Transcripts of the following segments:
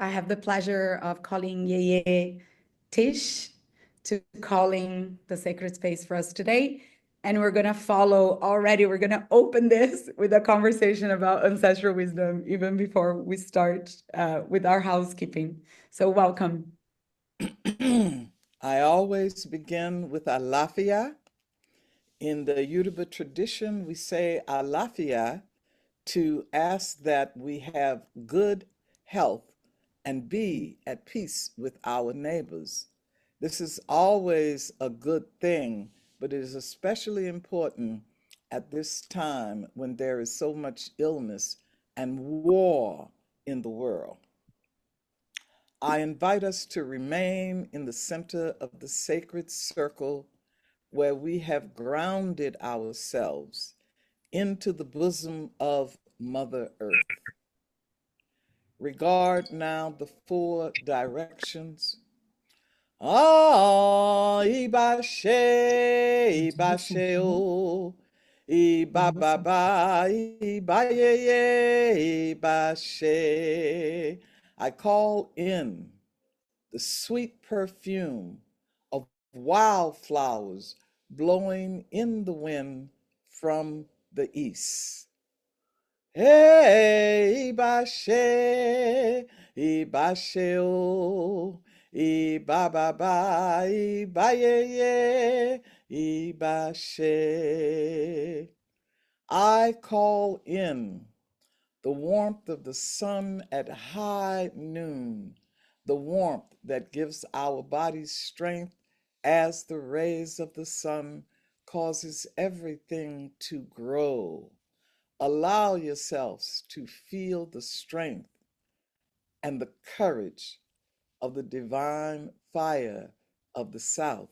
I have the pleasure of calling Yeye Teish to calling the sacred space for us today. And we're going to follow already, we're going to open this with a conversation about ancestral wisdom, even before we start with our housekeeping. So, welcome. I always begin with Alafia. In the Yoruba tradition, we say Alafia to ask that we have good health and be at peace with our neighbors. This is always a good thing, but it is especially important at this time when there is so much illness and war in the world. I invite us to remain in the center of the sacred circle where we have grounded ourselves into the bosom of Mother Earth. Regard now the four directions. Ah, ibashe, ibashe o, ibababa, ibayeye, ibashe. I call in the sweet perfume of wildflowers blowing in the wind from the east. Hey, Ibashe, Ibashe o, Ibababa, Ibayeye, Ibashe. I call in the warmth of the sun at high noon, the warmth that gives our bodies strength as the rays of the sun causes everything to grow. Allow yourselves to feel the strength and the courage of the divine fire of the South.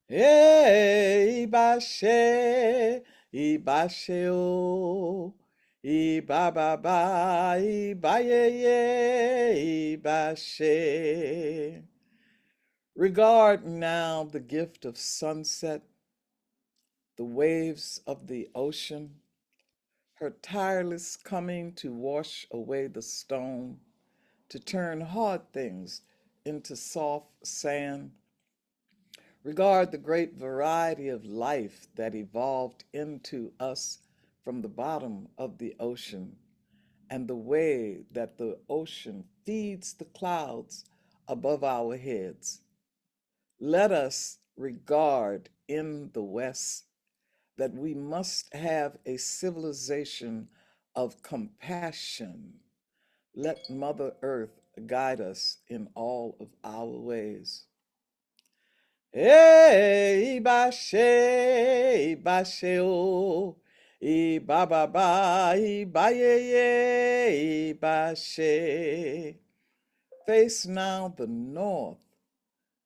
Hey, Ibashe, Ibashe o, Ibababa, Ibayeye, Ibashe. Regard now the gift of sunset, the waves of the ocean, her tireless coming to wash away the stone, to turn hard things into soft sand. Regard the great variety of life that evolved into us from the bottom of the ocean, and the way that the ocean feeds the clouds above our heads. Let us regard in the West that we must have a civilization of compassion. Let Mother Earth guide us in all of our ways. Hey, Ibashe, Ibashe o, Ibababa, Ibayeye, Ibashe. Face now the north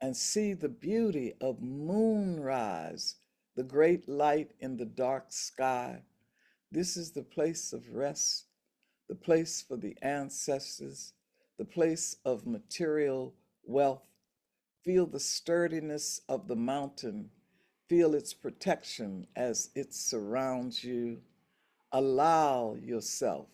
and see the beauty of moonrise, the great light in the dark sky. This is the place of rest, the place for the ancestors, the place of material wealth. Feel the sturdiness of the mountain. Feel its protection as it surrounds you. Allow yourself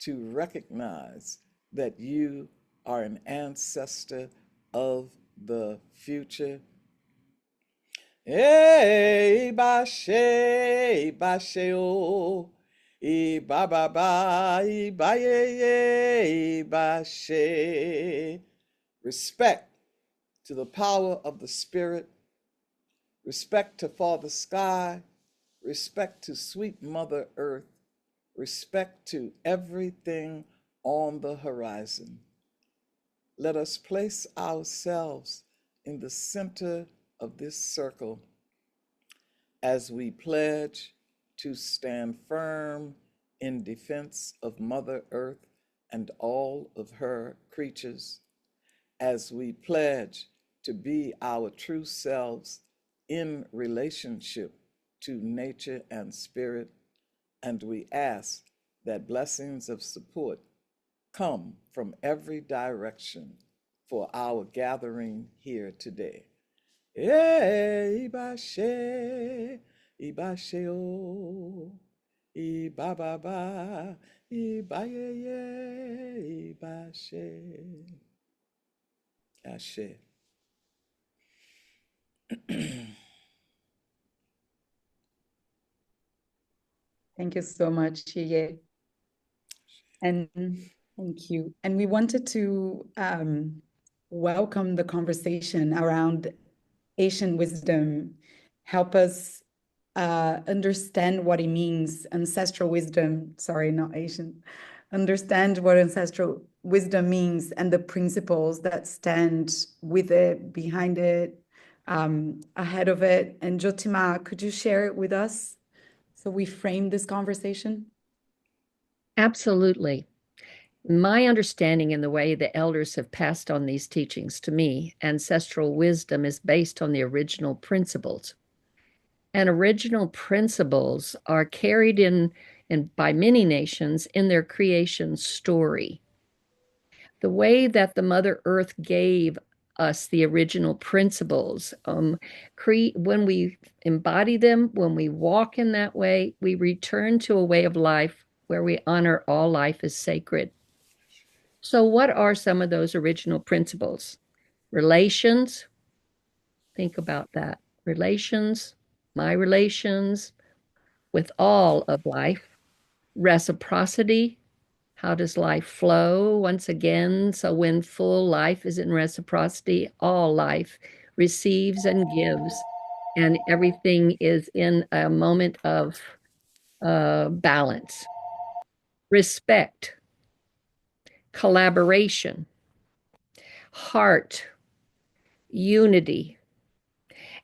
to recognize that you are an ancestor of the future. Hey, Ibashe, Ibashe o, Ibababa, Ibayeye, Ibashe. Respect to the power of the Spirit, respect to Father Sky, respect to sweet Mother Earth, respect to everything on the horizon. Let us place ourselves in the center of this circle as we pledge to stand firm in defense of Mother Earth and all of her creatures, as we pledge to be our true selves in relationship to nature and spirit, and we ask that blessings of support come from every direction for our gathering here today. Ibashe, Ibashe o, Ibababa, Ibayeye, Ibashe. Ashe. Ashe. Thank you so much, Yeye. And thank you. And we wanted to welcome the conversation around Asian wisdom, help us understand what it means, ancestral wisdom, sorry, not Asian, understand what ancestral wisdom means and the principles that stand with it, behind it, ahead of it. And Jyoti Ma, could you share it with us so we frame this conversation? Absolutely. My understanding and the way the elders have passed on these teachings to me, ancestral wisdom is based on the original principles. And original principles are carried in by many nations in their creation story. The way that the Mother Earth gave us the original principles, when we embody them, when we walk in that way, we return to a way of life where we honor all life as sacred. So, what are some of those original principles? Relations, think about that. Relations, my relations with all of life. Reciprocity, how does life flow? Once again, so when full life is in reciprocity, all life receives and gives, and everything is in a moment of balance. Respect, collaboration, heart, unity,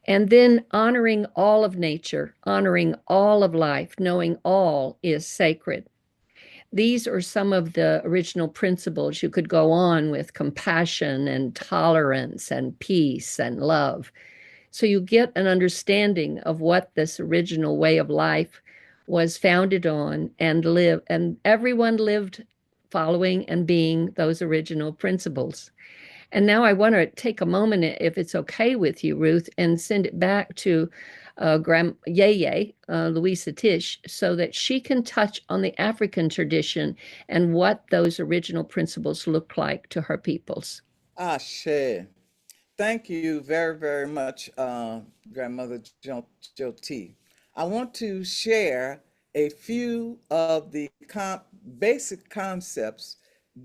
and then honoring all of nature, honoring all of life, knowing all is sacred. These are some of the original principles. You could go on with compassion and tolerance and peace and love. So you get an understanding of what this original way of life was founded on and everyone lived following and being those original principles. And now I want to take a moment, if it's okay with you, Ruth, and send it back to Yeye Luisah Teish, so that she can touch on the African tradition and what those original principles look like to her peoples. Ashe. Thank you very, very much, Grandmother Jyoti. I want to share a few of the basic concepts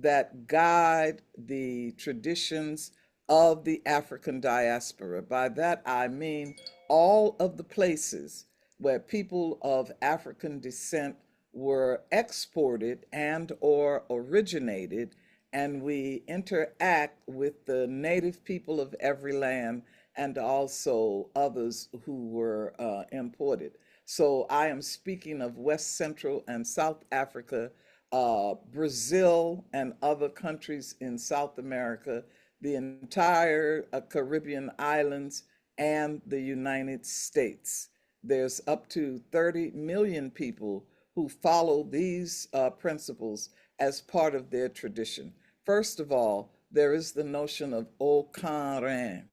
that guide the traditions of the African diaspora. By that, I mean all of the places where people of African descent were exported and or originated, and we interact with the native people of every land and also others who were imported. So I am speaking of West Central and South Africa, Brazil, and other countries in South America, the entire Caribbean islands, and the United States. There's up to 30 million people who follow these principles as part of their tradition. First of all, there is the notion of Okanran.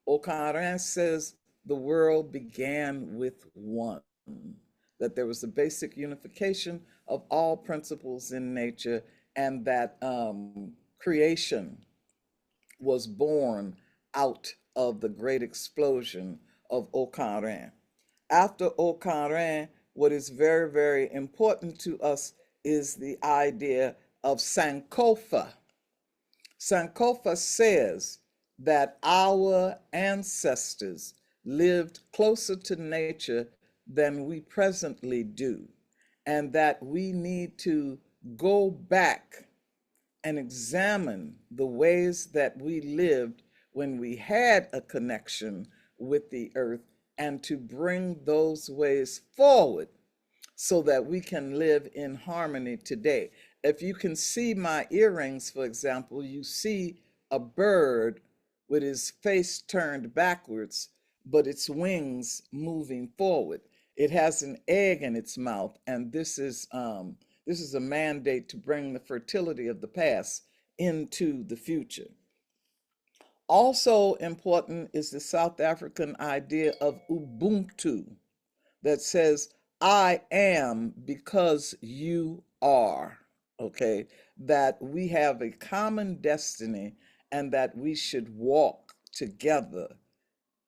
Okanran says the world began with one, that there was a basic unification of all principles in nature, and that creation was born out of the great explosion of Okanran. After Okanran, what is very, very important to us is the idea of Sankofa. Sankofa says that our ancestors lived closer to nature than we presently do, and that we need to go back and examine the ways that we lived when we had a connection with the earth, and to bring those ways forward so that we can live in harmony today. If you can see my earrings, for example, you see a bird with his face turned backwards, but its wings moving forward. It has an egg in its mouth, and this is a mandate to bring the fertility of the past into the future. Also important is the South African idea of Ubuntu, that says, I am because you are. okay, that we have a common destiny and that we should walk together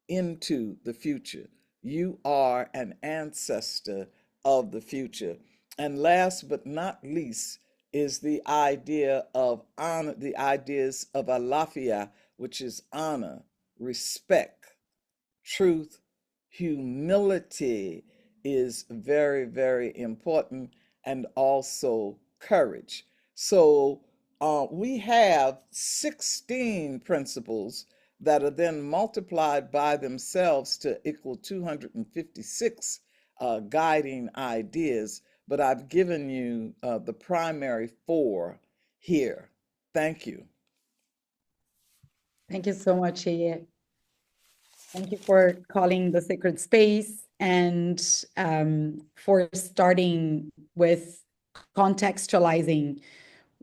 into the future. You are an ancestor of the future. And last but not least is the idea of honor, the ideas of alafia, which is honor, respect, truth, humility is very, very important, and also courage. So we have 16 principles that are then multiplied by themselves to equal 256 guiding ideas, but I've given you the primary four here. Thank you. Thank you so much, Yeye. Thank you for calling the sacred space and for starting with contextualizing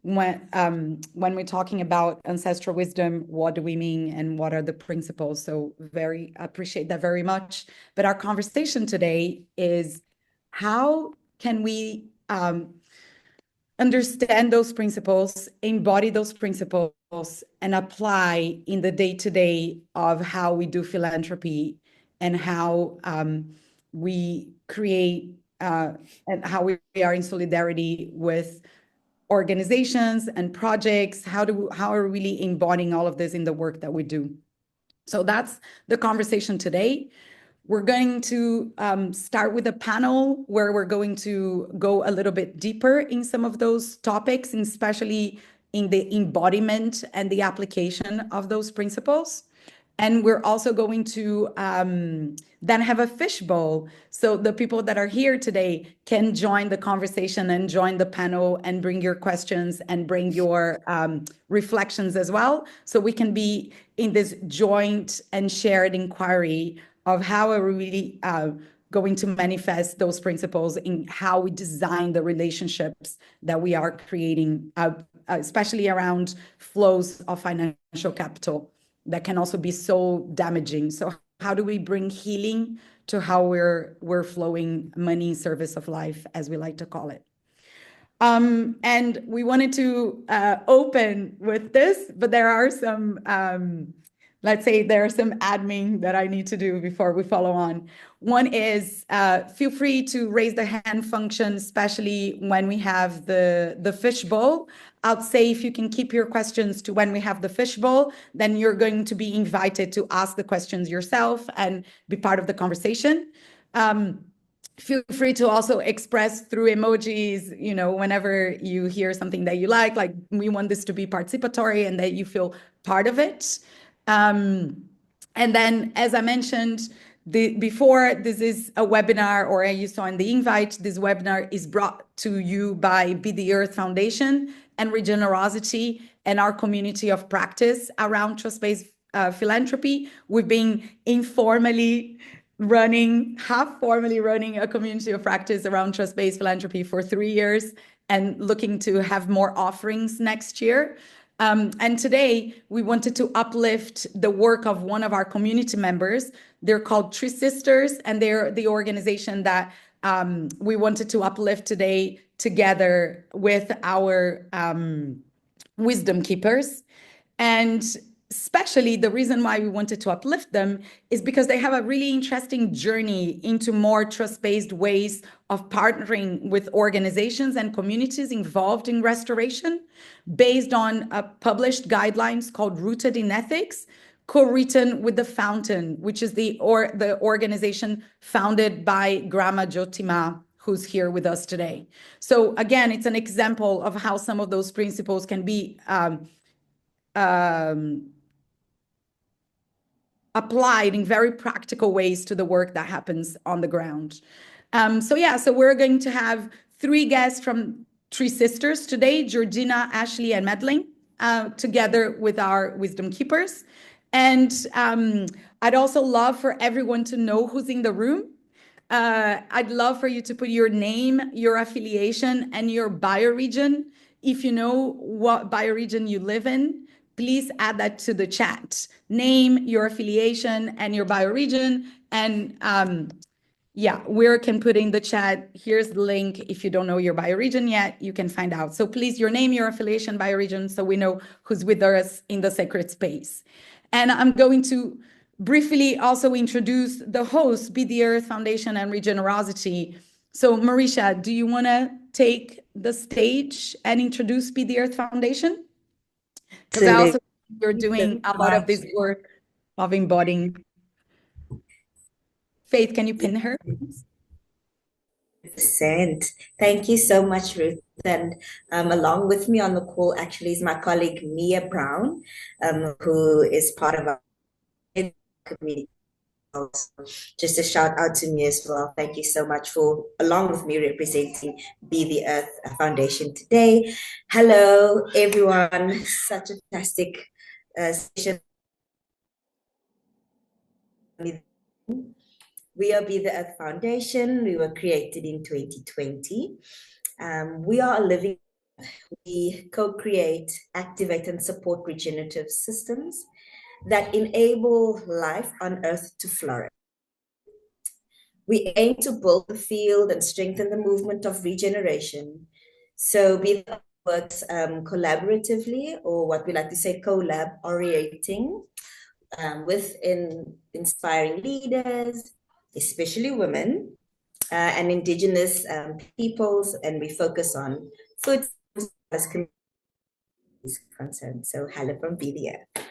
when we're talking about ancestral wisdom, what do we mean and what are the principles? So very appreciate that very much. But our conversation today is how can we understand those principles, embody those principles, and apply in the day-to-day of how we do philanthropy and how we create and how we are in solidarity with organizations and projects. How are we really embodying all of this in the work that we do? So that's the conversation today. We're going to start with a panel where we're going to go a little bit deeper in some of those topics, and especially in the embodiment and the application of those principles. And we're also going to then have a fishbowl. So the people that are here today can join the conversation and join the panel and bring your questions and bring your reflections as well. So we can be in this joint and shared inquiry of how are we really going to manifest those principles in how we design the relationships that we are creating, especially around flows of financial capital that can also be so damaging. So how do we bring healing to how we're flowing money in service of life, as we like to call it? And we wanted to open with this, but there are some, let's say there are some admin that I need to do before we follow on. One is feel free to raise the hand function, especially when we have the fishbowl. I'll say if you can keep your questions to when we have the fishbowl, then you're going to be invited to ask the questions yourself and be part of the conversation. Feel free to also express through emojis, whenever you hear something that you like we want this to be participatory and that you feel part of it. And then, as I mentioned before, this is a webinar, or you saw in the invite, this webinar is brought to you by Be the Earth Foundation and Regenerosity and our community of practice around trust-based philanthropy. We've been half formally running a community of practice around trust-based philanthropy for 3 years and looking to have more offerings next year. And today we wanted to uplift the work of one of our community members. They're called TreeSisters, and they're the organization that we wanted to uplift today together with our wisdom keepers. And especially the reason why we wanted to uplift them is because they have a really interesting journey into more trust-based ways of partnering with organizations and communities involved in restoration based on published guidelines called Rooted in Ethics, co-written with The Fountain, which is the organization founded by Grandma Jyoti Ma, who's here with us today. So again, it's an example of how some of those principles can be applied in very practical ways to the work that happens on the ground. So we're going to have 3 guests from TreeSisters today, Georgina, Ashley, and Madeleine, together with our wisdom keepers. And I'd also love for everyone to know who's in the room. I'd love for you to put your name, your affiliation, and your bioregion. If you know what bioregion you live in, please add that to the chat. Name, your affiliation, and your bioregion. And Yeah, we can put in the chat. Here's the link. If you don't know your bioregion yet, you can find out. So please, your name, your affiliation, bioregion, so we know who's with us in the sacred space. And I'm going to briefly also introduce the hosts, Be the Earth Foundation and Regenerosity. So Marisha, do you want to take the stage and introduce Be the Earth Foundation? Because I also think you're doing a lot of this work of embodying. Faith, can you pin her? Thank you so much, Ruth. And along with me on the call actually is my colleague Mia Brown, who is part of our community. Just a shout out to me as well. Thank you so much for, along with me, representing Be the Earth Foundation today. Hello, everyone. Such a fantastic session. We are Be the Earth Foundation. We were created in 2020. We are a living, we co-create, activate, and support regenerative systems that enable life on Earth to flourish. We aim to build the field and strengthen the movement of regeneration. So Be the Earth works collaboratively, or what we like to say collaborating, with inspiring leaders, especially women and Indigenous peoples, and we focus on food as communities concerned. So hello from Be the Earth.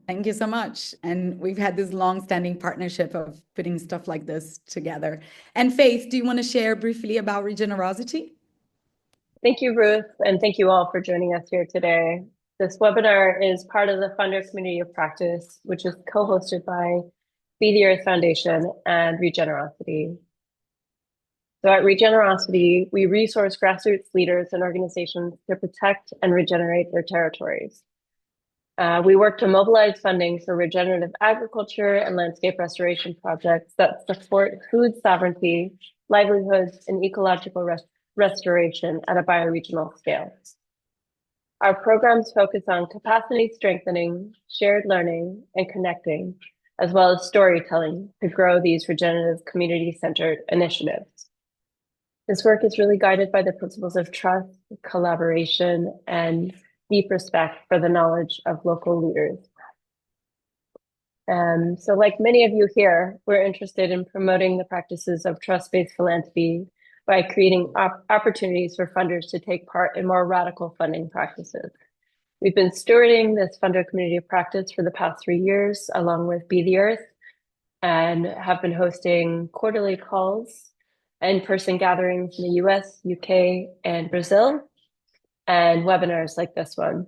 Thank you so much. And we've had this long-standing partnership of putting stuff like this together. And Faith, do you want to share briefly about Regenerosity? Thank you, Ruth, and thank you all for joining us here today. This webinar is part of the Funder Community of Practice, which is co-hosted by Be the Earth Foundation and Regenerosity. So at Regenerosity, we resource grassroots leaders and organizations to protect and regenerate their territories. We work to mobilize funding for regenerative agriculture and landscape restoration projects that support food sovereignty, livelihoods, and ecological restoration at a bioregional scale. Our programs focus on capacity strengthening, shared learning, and connecting, as well as storytelling to grow these regenerative community-centered initiatives. This work is really guided by the principles of trust, collaboration, and deep respect for the knowledge of local leaders. So like many of you here, we're interested in promoting the practices of trust-based philanthropy by creating opportunities for funders to take part in more radical funding practices. We've been stewarding this funder community of practice for the past 3 years, along with Be the Earth, and have been hosting quarterly calls, in-person gatherings in the US, UK, and Brazil, and webinars like this one,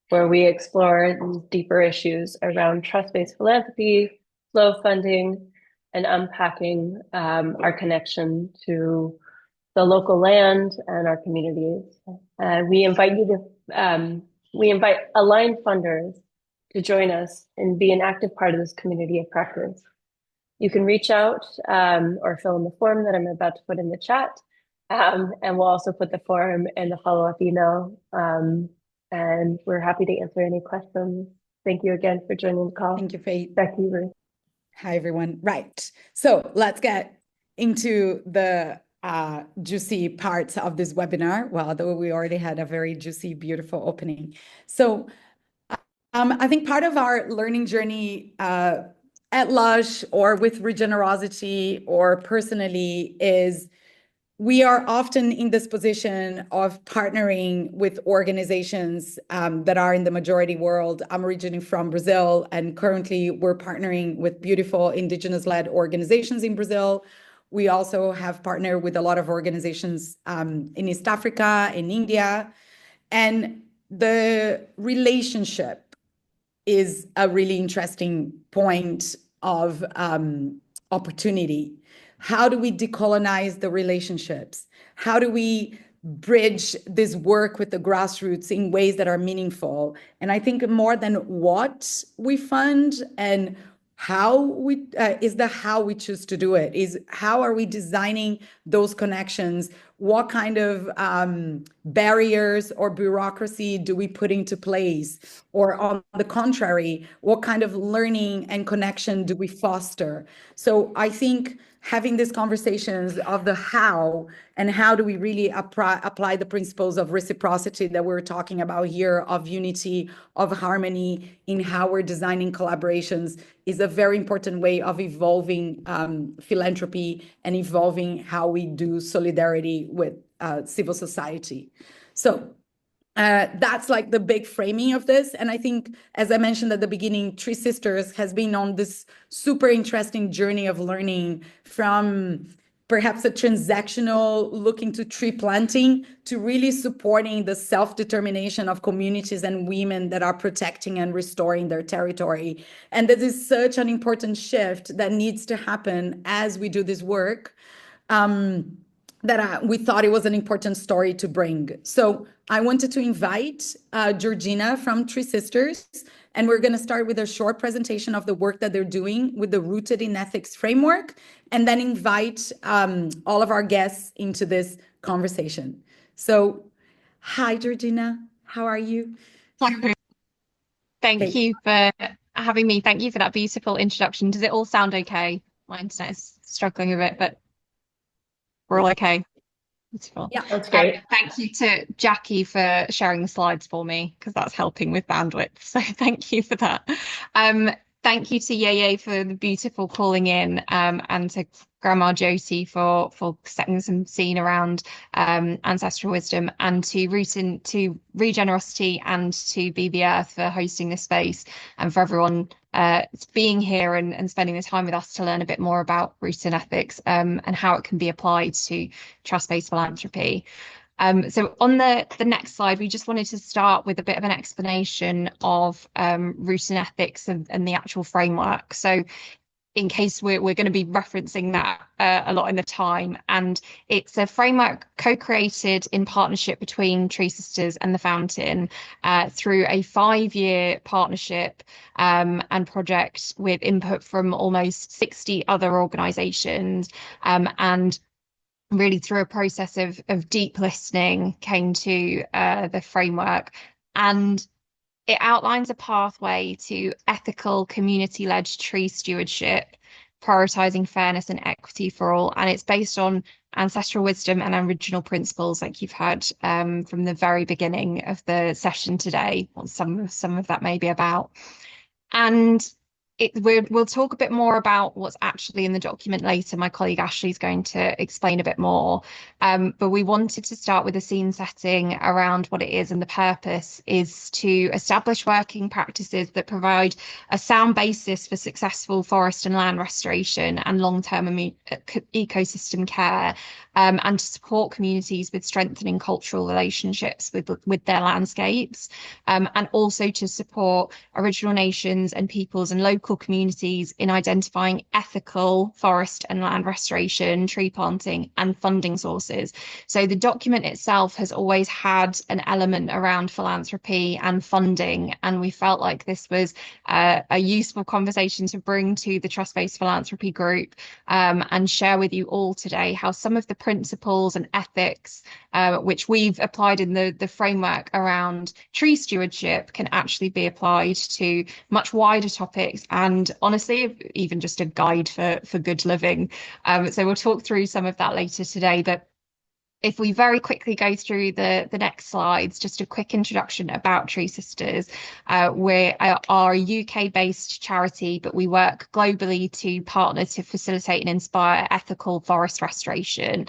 where we explore deeper issues around trust-based philanthropy, flow funding, and unpacking our connection to the local land and our communities. We invite aligned funders to join us and be an active part of this community of practice. You can reach out or fill in the form that I'm about to put in the chat. And we'll also put the form in the follow-up email. And we're happy to answer any questions. Thank you again for joining the call. Thank you, Faith. Back to you, Ruth. Hi, everyone. Right. So let's get into the juicy parts of this webinar. Well, though we already had a very juicy, beautiful opening. So I think part of our learning journey at Lush or with Regenerosity or personally is we are often in this position of partnering with organizations that are in the majority world. I'm originally from Brazil, and currently we're partnering with beautiful Indigenous-led organizations in Brazil. We also have partnered with a lot of organizations in East Africa, in India, and the relationship is a really interesting point of opportunity. How do we decolonize the relationships? How do we bridge this work with the grassroots in ways that are meaningful? And I think more than what we fund and how we is the how we choose to do it, is how are we designing those connections? What kind of barriers or bureaucracy do we put into place? Or on the contrary, what kind of learning and connection do we foster? So I think having these conversations of the how, and how do we really apply the principles of reciprocity that we're talking about here, of unity, of harmony in how we're designing collaborations, is a very important way of evolving philanthropy and evolving how we do solidarity with civil society. So that's like the big framing of this. And I think, as I mentioned at the beginning, TreeSisters has been on this super interesting journey of learning from perhaps a transactional look into tree planting to really supporting the self-determination of communities and women that are protecting and restoring their territory. And this is such an important shift that needs to happen as we do this work. We thought it was an important story to bring. So I wanted to invite Georgina from TreeSisters, and we're going to start with a short presentation of the work that they're doing with the Rooted in Ethics framework, and then invite all of our guests into this conversation. So, hi, Georgina. How are you? Thank you for having me. Thank you for that beautiful introduction. Does it all sound okay? My internet is struggling a bit, but we're all okay. Beautiful. Yeah, That's great. Thank you to Jackie for sharing the slides for me, because that's helping with bandwidth. So thank you for that. Thank you to Yeye for the beautiful calling in, and to Grandma Jyoti for setting some scene around ancestral wisdom, and to Regenerosity and to Be the Earth for hosting this space, and for everyone being here and spending the time with us to learn a bit more about roots in ethics, and how it can be applied to trust-based philanthropy. So on the next slide, we just wanted to start with a bit of an explanation of roots in ethics and the actual framework. So in case we're going to be referencing that a lot in the time, and it's a framework co-created in partnership between TreeSisters and the Fountain through a 5-year partnership and project with input from almost 60 other organisations, and really through a process of deep listening came to the framework. And it outlines a pathway to ethical community-led tree stewardship, prioritising fairness and equity for all. And it's based on ancestral wisdom and original principles, like you've heard from the very beginning of the session today, what some of that may be about. And we'll talk a bit more about what's actually in the document later. My colleague Ashley is going to explain a bit more. But we wanted to start with a scene setting around what it is, and the purpose is to establish working practices that provide a sound basis for successful forest and land restoration and long-term ecosystem care, and to support communities with strengthening cultural relationships with their landscapes, and also to support original nations and peoples and local communities in identifying ethical forest and land restoration, tree planting, and funding sources. So the document itself has always had an element around philanthropy and funding, and we felt like this was a useful conversation to bring to the Trust-Based Philanthropy Group, and share with you all today how some of the principles and ethics which we've applied in the framework around tree stewardship can actually be applied to much wider topics, and honestly even just a guide for good living. So we'll talk through some of that later today, but if we very quickly go through the next slides, just a quick introduction about TreeSisters. We are a UK-based charity, but we work globally to partner to facilitate and inspire ethical forest restoration.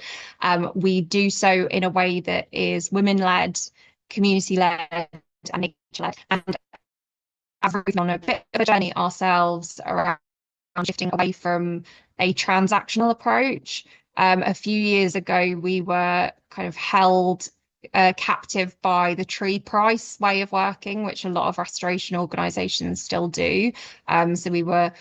We do so in a way that is women-led, community-led, and nature-led, and have on a bit of a journey ourselves around shifting away from a transactional approach. A few years ago, we were kind of held captive by the tree price way of working, which a lot of restoration organisations still do. So we were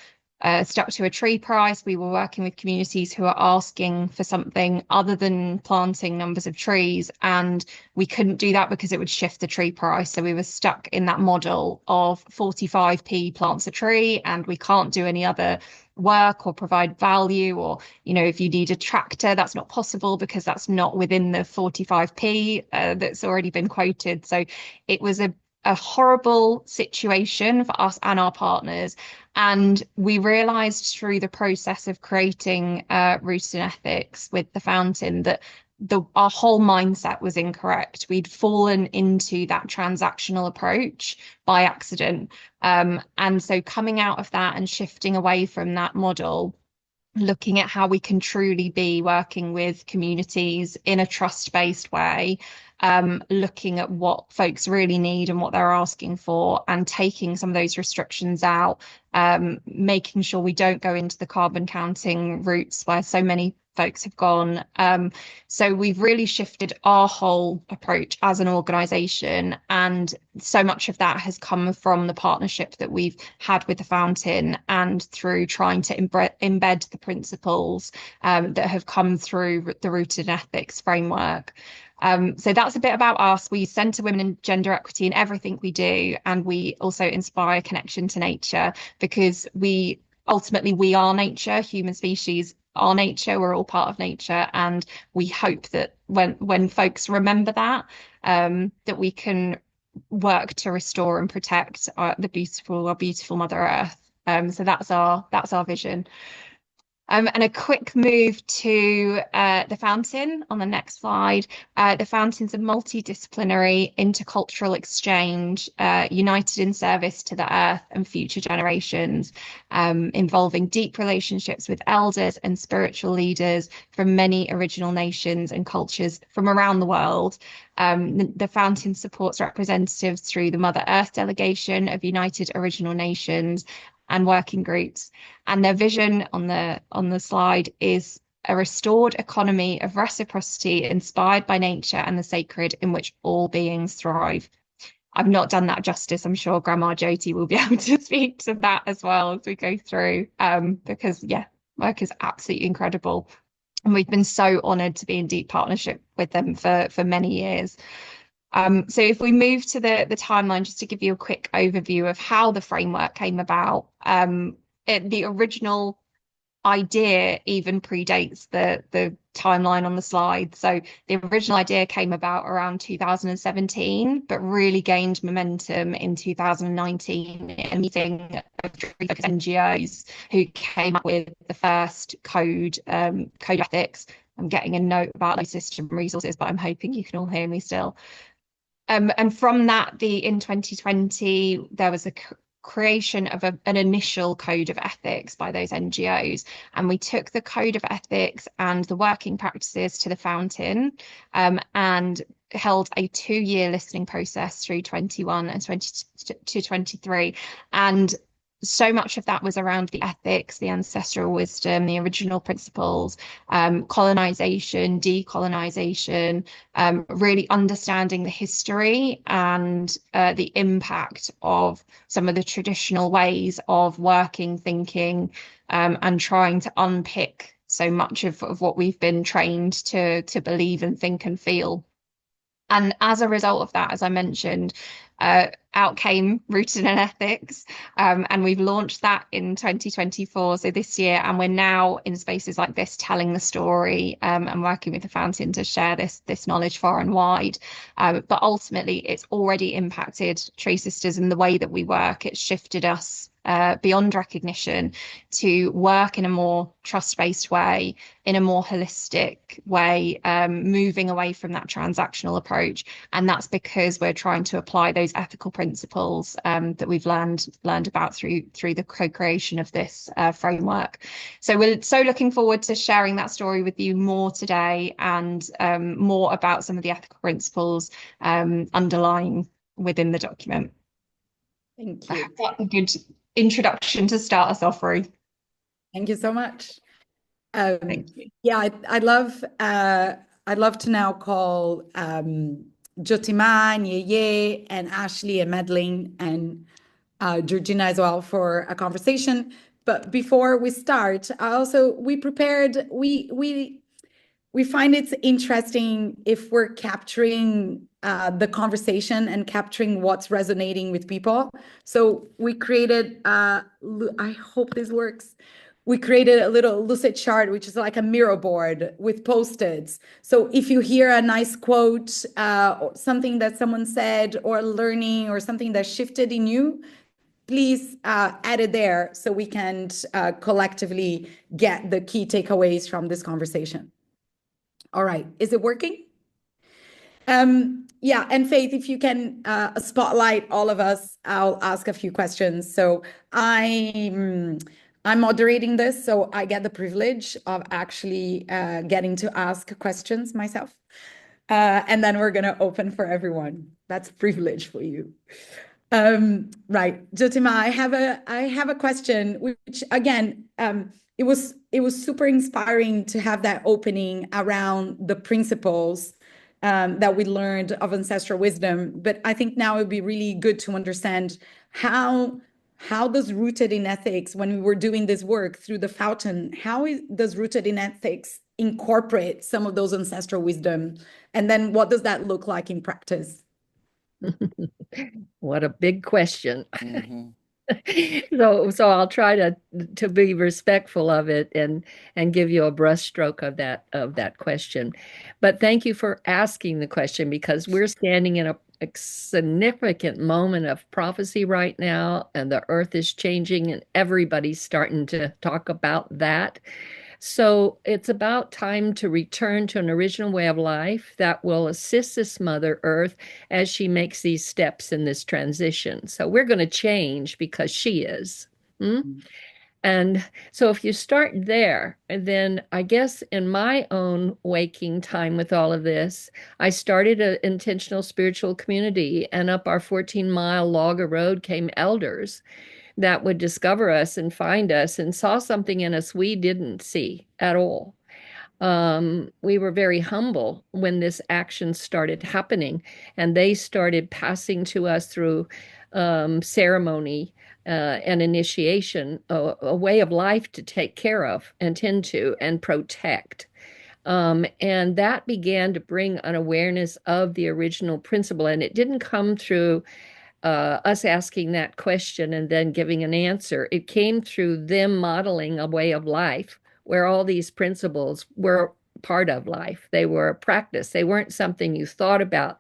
stuck to a tree price. We were working with communities who are asking for something other than planting numbers of trees, and we couldn't do that because it would shift the tree price. So we were stuck in that model of 45p plants a tree, and we can't do any other work or provide value, or if you need a tractor, that's not possible because that's not within the 45p that's already been quoted. So it was a horrible situation for us and our partners. And we realized through the process of creating Rooted in Ethics with the Fountain that our whole mindset was incorrect. We'd fallen into that transactional approach by accident. And so coming out of that and shifting away from that model, looking at how we can truly be working with communities in a trust-based way, looking at what folks really need and what they're asking for, and taking some of those restrictions out, making sure we don't go into the carbon counting routes where so many folks have gone. So we've really shifted our whole approach as an organisation, and so much of that has come from the partnership that we've had with the Fountain and through trying to embed the principles that have come through the Rooted in Ethics framework. So that's a bit about us. We centre women and gender equity in everything we do, and we also inspire connection to nature, because we are nature. Human species are nature. We're all part of nature, and we hope that when folks remember that, that we can work to restore and protect our beautiful Mother Earth. So that's our vision. And a quick move to the Fountain on the next slide. The Fountain's a multidisciplinary intercultural exchange, united in service to the earth and future generations, involving deep relationships with elders and spiritual leaders from many original nations and cultures from around the world. The Fountain supports representatives through the Mother Earth Delegation of United Original Nations and working groups, and their vision on the slide is a restored economy of reciprocity inspired by nature and the sacred, in which all beings thrive. I've not done that justice. I'm sure Grandma Jyoti will be able to speak to that as well as we go through, because work is absolutely incredible, and we've been so honoured to be in deep partnership with them for many years. So if we move to the timeline, just to give you a quick overview of how the framework came about, the original idea even predates the timeline on the slide. So the original idea came about around 2017, but really gained momentum in 2019 in a meeting of NGOs who came up with the first code of ethics. I'm getting a note about those system resources, but I'm hoping you can all hear me still. And from that, in 2020, there was a creation of an initial code of ethics by those NGOs. And we took the code of ethics and the working practices to the Fountain, and held a 2-year listening process through 21 and 23. And so much of that was around the ethics, the ancestral wisdom, the original principles, colonization, decolonization, really understanding the history and the impact of some of the traditional ways of working, thinking, and trying to unpick so much of what we've been trained to believe and think and feel. And as a result of that, as I mentioned, out came Rooted in Ethics, and we've launched that in 2024, so this year, and we're now in spaces like this telling the story, and working with the Fountain to share this knowledge far and wide. But ultimately, it's already impacted TreeSisters in the way that we work. It's shifted us beyond recognition to work in a more trust-based way, in a more holistic way, moving away from that transactional approach. And that's because we're trying to apply those ethical principles that we've learned about through the co-creation of this framework. So we're so looking forward to sharing that story with you more today, and more about some of the ethical principles underlying within the document. Thank you. That's a good introduction to start us off, Ruth. Thank you so much. Thank you. Yeah, I'd love to now call Jyoti Ma and Yeye and Ashley and Madeleine and Georgina as well for a conversation. But before we start, we find it's interesting if we're capturing the conversation and capturing what's resonating with people. So we created, I hope this works. we created a little lucid chart, which is like a mirror board with post-its. So if you hear a nice quote, or something that someone said, or learning, or something that shifted in you, please add it there so we can collectively get the key takeaways from this conversation. All right, is it working? Yeah, and Faith, if you can spotlight all of us, I'll ask a few questions. So I'm moderating this, so I get the privilege of actually getting to ask questions myself. And then we're gonna open for everyone. That's a privilege for you. Right, Jyoti Ma, I have a question, which again, it was super inspiring to have that opening around the principles that we learned of ancestral wisdom. But I think now it would be really good to understand how does rooted in ethics, when we were doing this work through the fountain, does rooted in ethics incorporate some of those ancestral wisdom, and then what does that look like in practice? What a big question. Mm-hmm. So I'll try to be respectful of it and give you a brushstroke of that question. But thank you for asking the question, because we're standing in a significant moment of prophecy right now, and the earth is changing, and everybody's starting to talk about that. So it's about time to return to an original way of life that will assist this Mother Earth as she makes these steps in this transition. So we're going to change because she is. And so if you start there, then I guess in my own waking time with all of this, I started an intentional spiritual community, and up our 14-mile logger road came elders that would discover us and find us and saw something in us we didn't see at all. We were very humble when this action started happening, and they started passing to us through ceremony and initiation, a way of life to take care of and tend to and protect. And that began to bring an awareness of the original principle. And it didn't come through us asking that question and then giving an answer. It came through them modeling a way of life where all these principles were part of life. They were a practice. They weren't something you thought about.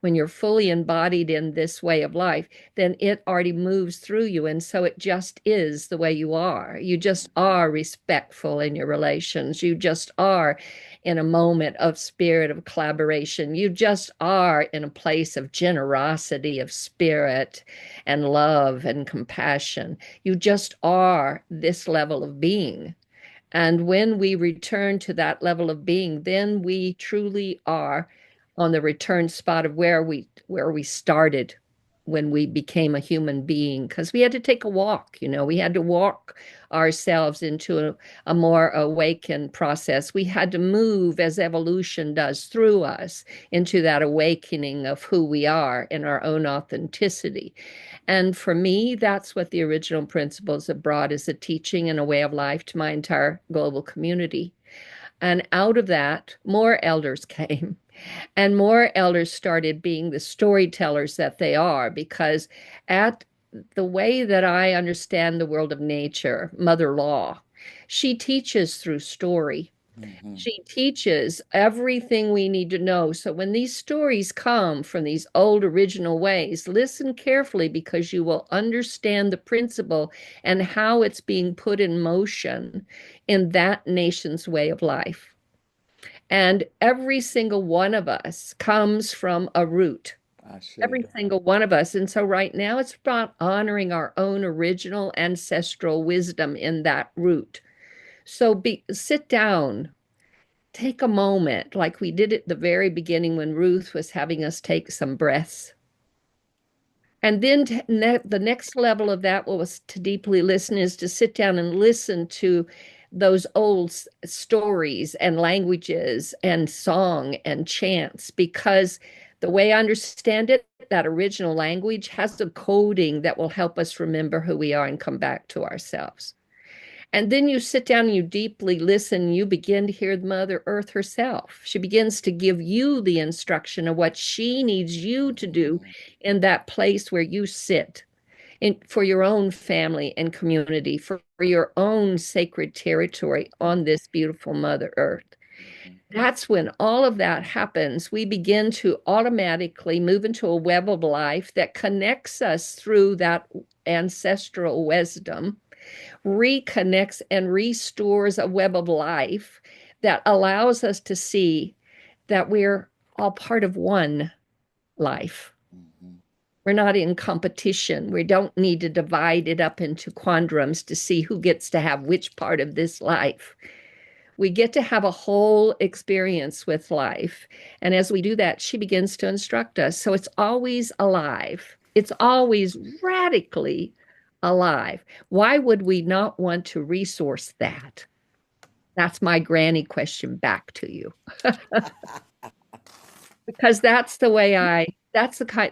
When you're fully embodied in this way of life, then it already moves through you. And so it just is the way you are. You just are respectful in your relations. You just are in a moment of spirit of collaboration. You just are in a place of generosity of spirit and love and compassion. You just are this level of being. And when we return to that level of being, then we truly are on the return spot of where we started when we became a human being, because we had to take a walk. We had to walk ourselves into a more awakened process. We had to move, as evolution does, through us into that awakening of who we are in our own authenticity. And for me, that's what the original principles have brought, as a teaching and a way of life to my entire global community. And out of that, more elders came. And more elders started being the storytellers that they are, because at the way that I understand the world of nature, Mother Law, she teaches through story. Mm-hmm. She teaches everything we need to know. So when these stories come from these old original ways, listen carefully, because you will understand the principle and how it's being put in motion in that nation's way of life. And every single one of us comes from a root. Every single one of us. And so right now it's about honoring our own original ancestral wisdom in that root. So sit down, take a moment, like we did at the very beginning when Ruth was having us take some breaths. And then the next level of that was to deeply listen, is to sit down and listen to those old stories and languages and song and chants, because the way I understand it, that original language has a coding that will help us remember who we are and come back to ourselves. And then you sit down and you deeply listen, you begin to hear Mother Earth herself. She begins to give you the instruction of what she needs you to do in that place where you sit. for your own family and community, for your own sacred territory on this beautiful Mother Earth. That's when all of that happens. We begin to automatically move into a web of life that connects us through that ancestral wisdom, reconnects and restores a web of life that allows us to see that we're all part of one life. We're not in competition. We don't need to divide it up into quandaries to see who gets to have which part of this life. We get to have a whole experience with life. And as we do that, she begins to instruct us. So it's always alive. It's always radically alive. Why would we not want to resource that? That's my granny question back to you. Because that's the way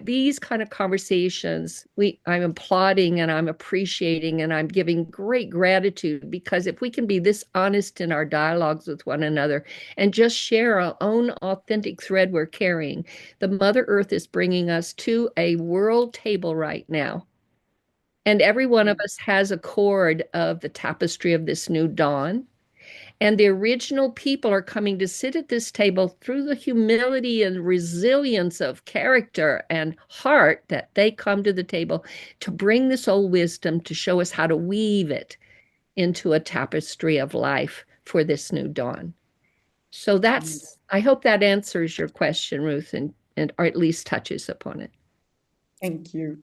these kind of conversations, I'm applauding and I'm appreciating and I'm giving great gratitude, because if we can be this honest in our dialogues with one another and just share our own authentic thread we're carrying, the Mother Earth is bringing us to a world table right now. And every one of us has a cord of the tapestry of this new dawn. And the original people are coming to sit at this table through the humility and resilience of character and heart that they come to the table to bring this old wisdom to show us how to weave it into a tapestry of life for this new dawn. So I hope that answers your question, Ruth, and or at least touches upon it. Thank you.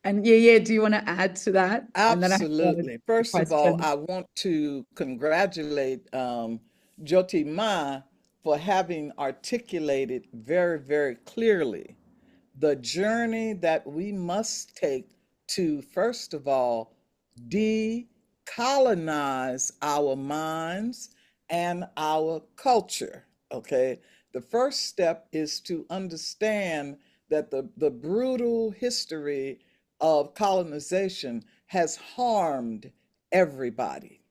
And Yeye, do you want to add to that? Absolutely. First of all, I want to congratulate Jyoti Ma for having articulated very, very clearly the journey that we must take to, first of all, decolonize our minds and our culture. Okay. The first step is to understand that the brutal history of colonization has harmed everybody.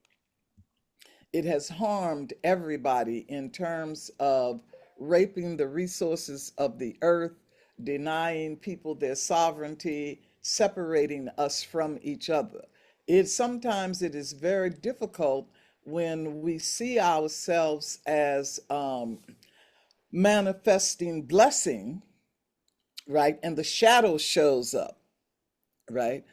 It has harmed everybody in terms of raping the resources of the earth, denying people their sovereignty, separating us from each other. Sometimes it is very difficult when we see ourselves as manifesting blessing, right? And the shadow shows up, right?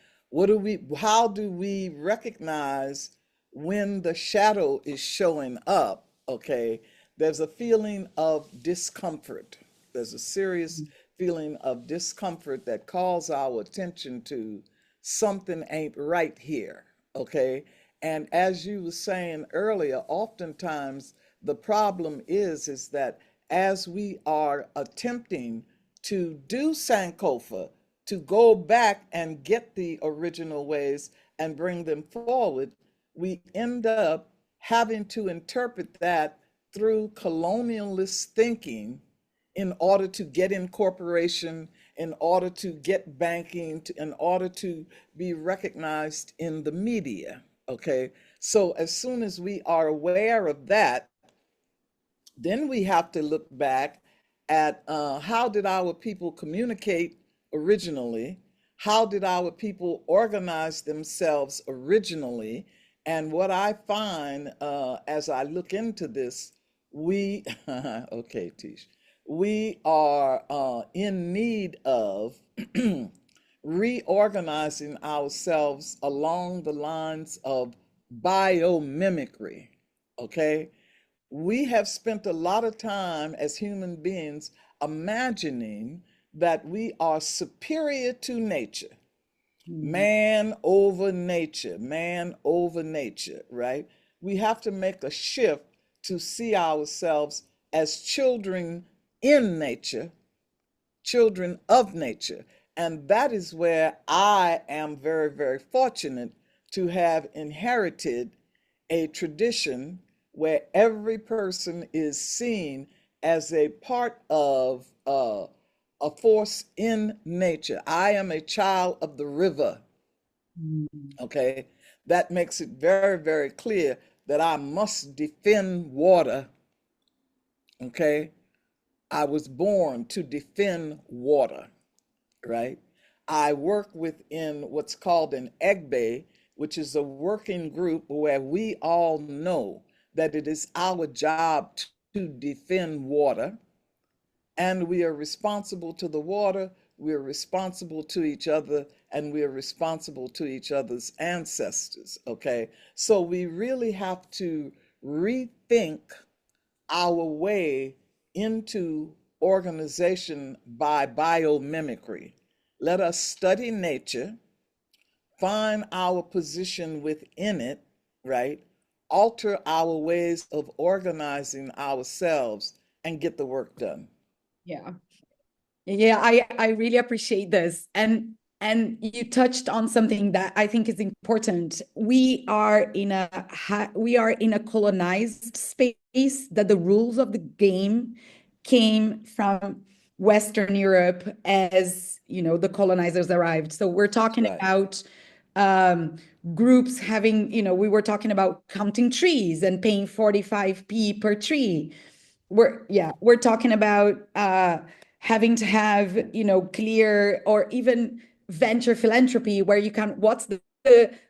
How do we recognize when the shadow is showing up? Okay, there's a feeling of discomfort. There's a serious feeling of discomfort that calls our attention to something ain't right here. Okay, and as you were saying earlier, oftentimes the problem is that as we are attempting to do Sankofa, to go back and get the original ways and bring them forward, we end up having to interpret that through colonialist thinking in order to get incorporation, in order to get banking, in order to be recognized in the media. Okay, so as soon as we are aware of that, then we have to look back at how did our people communicate originally? How did our people organize themselves originally? And what I find as I look into this, okay, Teish, we are in need of reorganizing ourselves along the lines of biomimicry, okay? We have spent a lot of time as human beings imagining that we are superior to nature. Man over nature, right? We have to make a shift to see ourselves as children in nature, children of nature. And that is where I am very, very fortunate to have inherited a tradition where every person is seen as a part of a force in nature. I am a child of the river. Okay, that makes it very, very clear that I must defend water. Okay, I was born to defend water, right? I work within what's called an EGBE, which is a working group where we all know that it is our job to defend water, and we are responsible to the water, we are responsible to each other, and we are responsible to each other's ancestors, okay? So we really have to rethink our way into organization by biomimicry. Let us study nature, find our position within it, right? Alter our ways of organizing ourselves and get the work done. Yeah. Yeah, I really appreciate this. And you touched on something that I think is important. We are in a colonized space, that the rules of the game came from Western Europe as, the colonizers arrived. So we're talking Right. about groups having, we were talking about counting trees and paying 45p per tree. We're talking about having to have, clear or even venture philanthropy, where you can, what's the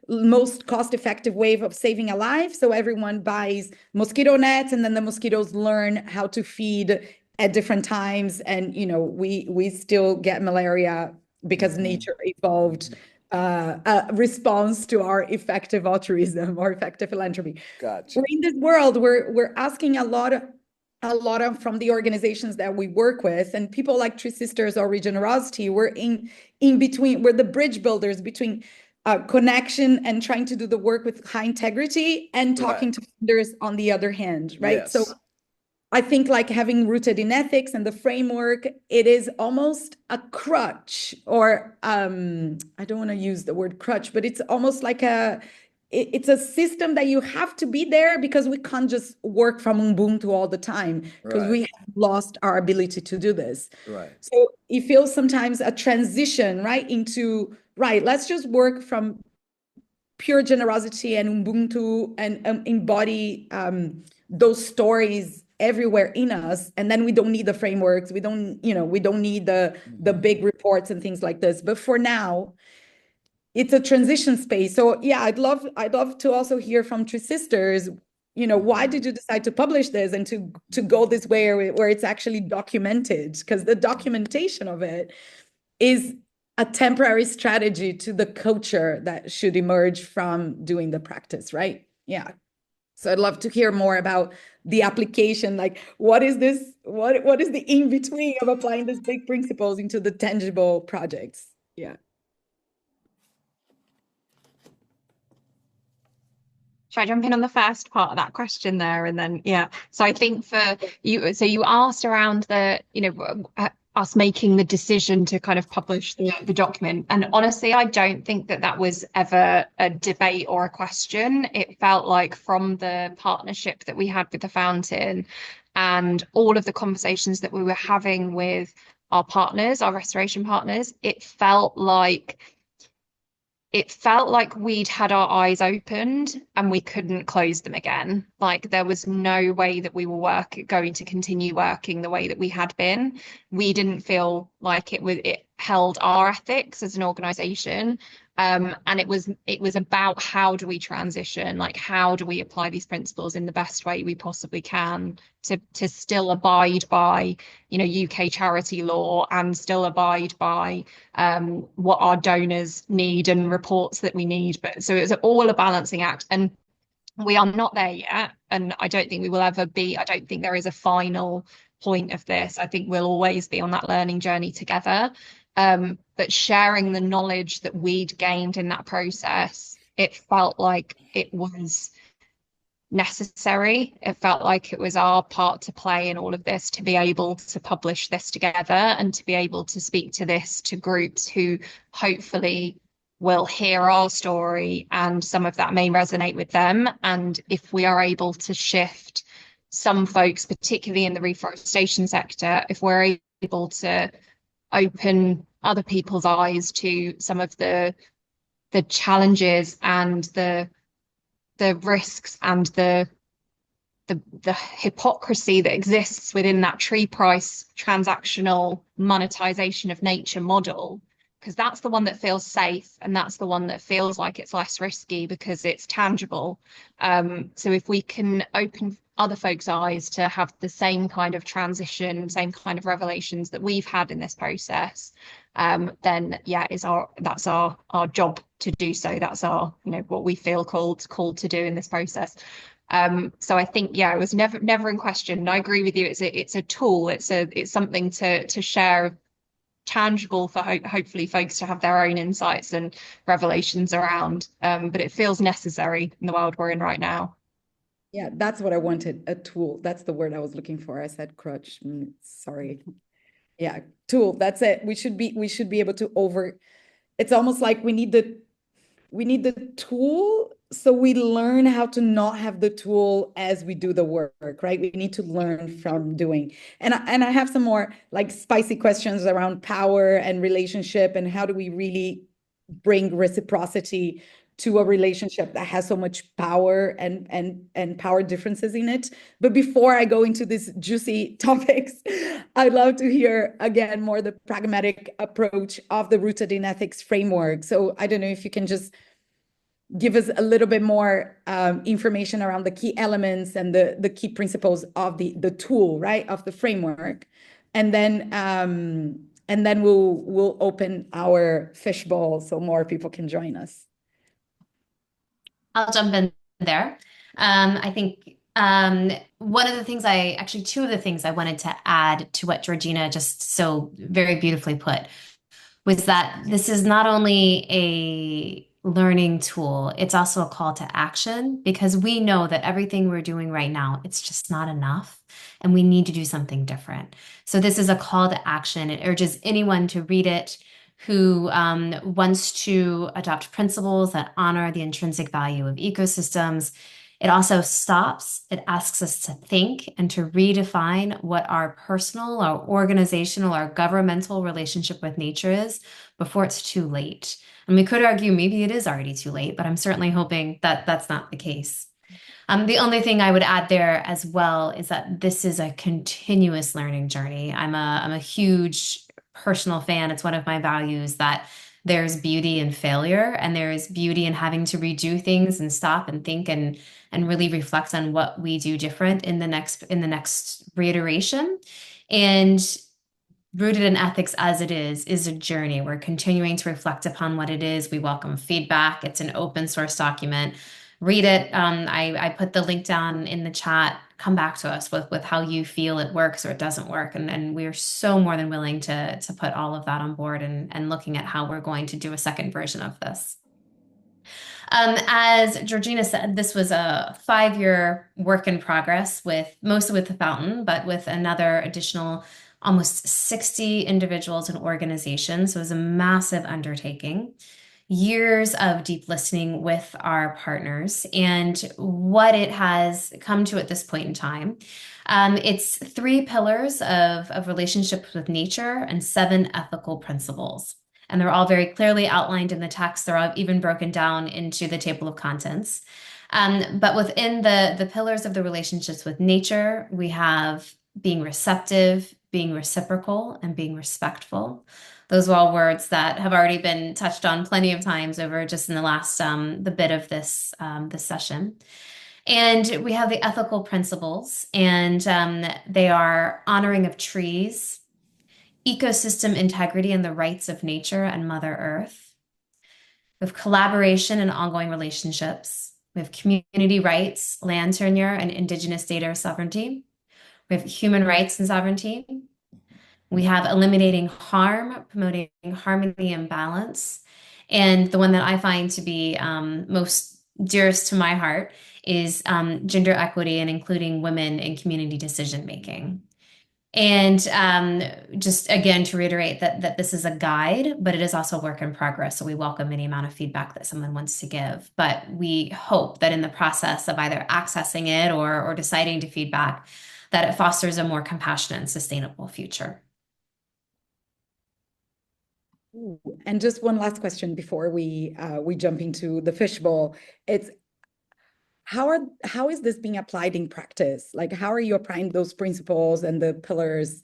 most cost-effective way of saving a life? So everyone buys mosquito nets, and then the mosquitoes learn how to feed at different times. And, we still get malaria because nature evolved a response to our effective altruism or effective philanthropy. Gotcha. We're in this world, we're asking a lot of from the organizations that we work with, and people like TreeSisters or Regenerosity, we're in between, we're the bridge builders between connection and trying to do the work with high integrity, and talking Right. to funders on the other hand, right? Yes. So I think, like, having rooted in ethics and the framework, it is almost a crutch, or I don't want to use the word crutch, but it's almost like it's a system that you have to be there, because we can't just work from Ubuntu all the time, because Right. we have lost our ability to do this. Right. So it feels sometimes a transition, right, into, right, let's just work from pure generosity and Ubuntu, and embody those stories everywhere in us, and then we don't need the frameworks, we don't need the big reports and things like this. But for now, it's a transition space. So yeah, I'd love to also hear from TreeSisters, why did you decide to publish this and to go this way, where it's actually documented? Because the documentation of it is a temporary strategy to the culture that should emerge from doing the practice, right? Yeah. So I'd love to hear more about the application. Like, what is this? What is the in between of applying these big principles into the tangible projects? Yeah. Should I jump in on the first part of that question there? And then, yeah. So I think for you, so you asked around us making the decision to kind of publish the document. And honestly, I don't think that was ever a debate or a question. It felt like, from the partnership that we had with the Fountain and all of the conversations that we were having with our partners, our restoration partners, it felt like we'd had our eyes opened and we couldn't close them again. Like, there was no way that we were going to continue working the way that we had been. We didn't feel like it held our ethics as an organization. And it was about, how do we transition? Like, how do we apply these principles in the best way we possibly can to still abide by, UK charity law, and still abide by what our donors need and reports that we need. But so it's all a balancing act, and we are not there yet. And I don't think we will ever be. I don't think there is a final point of this. I think we'll always be on that learning journey together. But sharing the knowledge that we'd gained in that process, it felt like it was necessary. It felt like it was our part to play in all of this, to be able to publish this together and to be able to speak to this to groups who hopefully will hear our story, and some of that may resonate with them. And if we are able to shift some folks, particularly in the reforestation sector, if we're able to open other people's eyes to some of the challenges and the risks and the hypocrisy that exists within that tree price transactional monetization of nature model, because that's the one that feels safe, and that's the one that feels like it's less risky because it's tangible. So if we can open other folks' eyes to have the same kind of transition, same kind of revelations that we've had in this process, then yeah, that's our job to do so. That's our, what we feel called to do in this process. So I think, yeah, it was never in question. And I agree with you. It's a tool. It's something to share, tangible for hopefully folks to have their own insights and revelations around. But it feels necessary in the world we're in right now. Yeah, that's what I wanted, a tool. That's the word I was looking for. I said crutch. Sorry. Yeah, tool. That's it. We should be able to it's almost like we need the tool, so we learn how to not have the tool as we do the work, right? We need to learn from doing. And I have some more like spicy questions around power and relationship, and how do we really bring reciprocity to a relationship that has so much power and power differences in it. But before I go into these juicy topics, I'd love to hear again more the pragmatic approach of the Rooted in Ethics framework. So I don't know if you can just give us a little bit more information around the key elements and the key principles of the tool, right, of the framework, and then we'll open our fishbowl so more people can join us. I'll jump in there. I think two of the things I wanted to add to what Georgina just so very beautifully put was that this is not only a learning tool, it's also a call to action, because we know that everything we're doing right now, it's just not enough, and we need to do something different. So this is a call to action. It urges anyone to read it who wants to adopt principles that honor the intrinsic value of ecosystems. It also it asks us to think and to redefine what our personal, our organizational, our governmental relationship with nature is before it's too late. And we could argue maybe it is already too late, but I'm certainly hoping that that's not the case. The only thing I would add there as well is that this is a continuous learning journey. I'm a huge personal fan. It's one of my values that there's beauty in failure, and there's beauty in having to redo things and stop and think and really reflect on what we do different in the next reiteration. And Rooted in Ethics as it is a journey. We're continuing to reflect upon what it is. We welcome feedback. It's an open source document. Read it. I put the link down in the chat. Come back to us with how you feel it works or it doesn't work. And we're so more than willing to put all of that on board and looking at how we're going to do a second version of this. As Georgina said, this was a 5-year work in progress mostly with the fountain, but with another additional almost 60 individuals and organizations. So it was a massive undertaking. Years of deep listening with our partners, and what it has come to at this point in time. It's 3 pillars of relationships with nature and 7 ethical principles. And they're all very clearly outlined in the text. They're all even broken down into the table of contents. But within the pillars of the relationships with nature, we have being receptive, being reciprocal, and being respectful. Those are all words that have already been touched on plenty of times over just in the last the bit of this session. And we have the ethical principles, and they are honoring of trees, ecosystem integrity and the rights of nature and Mother Earth. We have collaboration and ongoing relationships. We have community rights, land tenure, and Indigenous data sovereignty. We have human rights and sovereignty. We have eliminating harm, promoting harmony and balance. And the one that I find to be most dearest to my heart is gender equity and including women in community decision-making. And just again, to reiterate that this is a guide, but it is also a work in progress. So we welcome any amount of feedback that someone wants to give. But we hope that in the process of either accessing it or deciding to feedback, that it fosters a more compassionate and sustainable future. And just one last question before we jump into the fishbowl. It's how is this being applied in practice? Like, how are you applying those principles and the pillars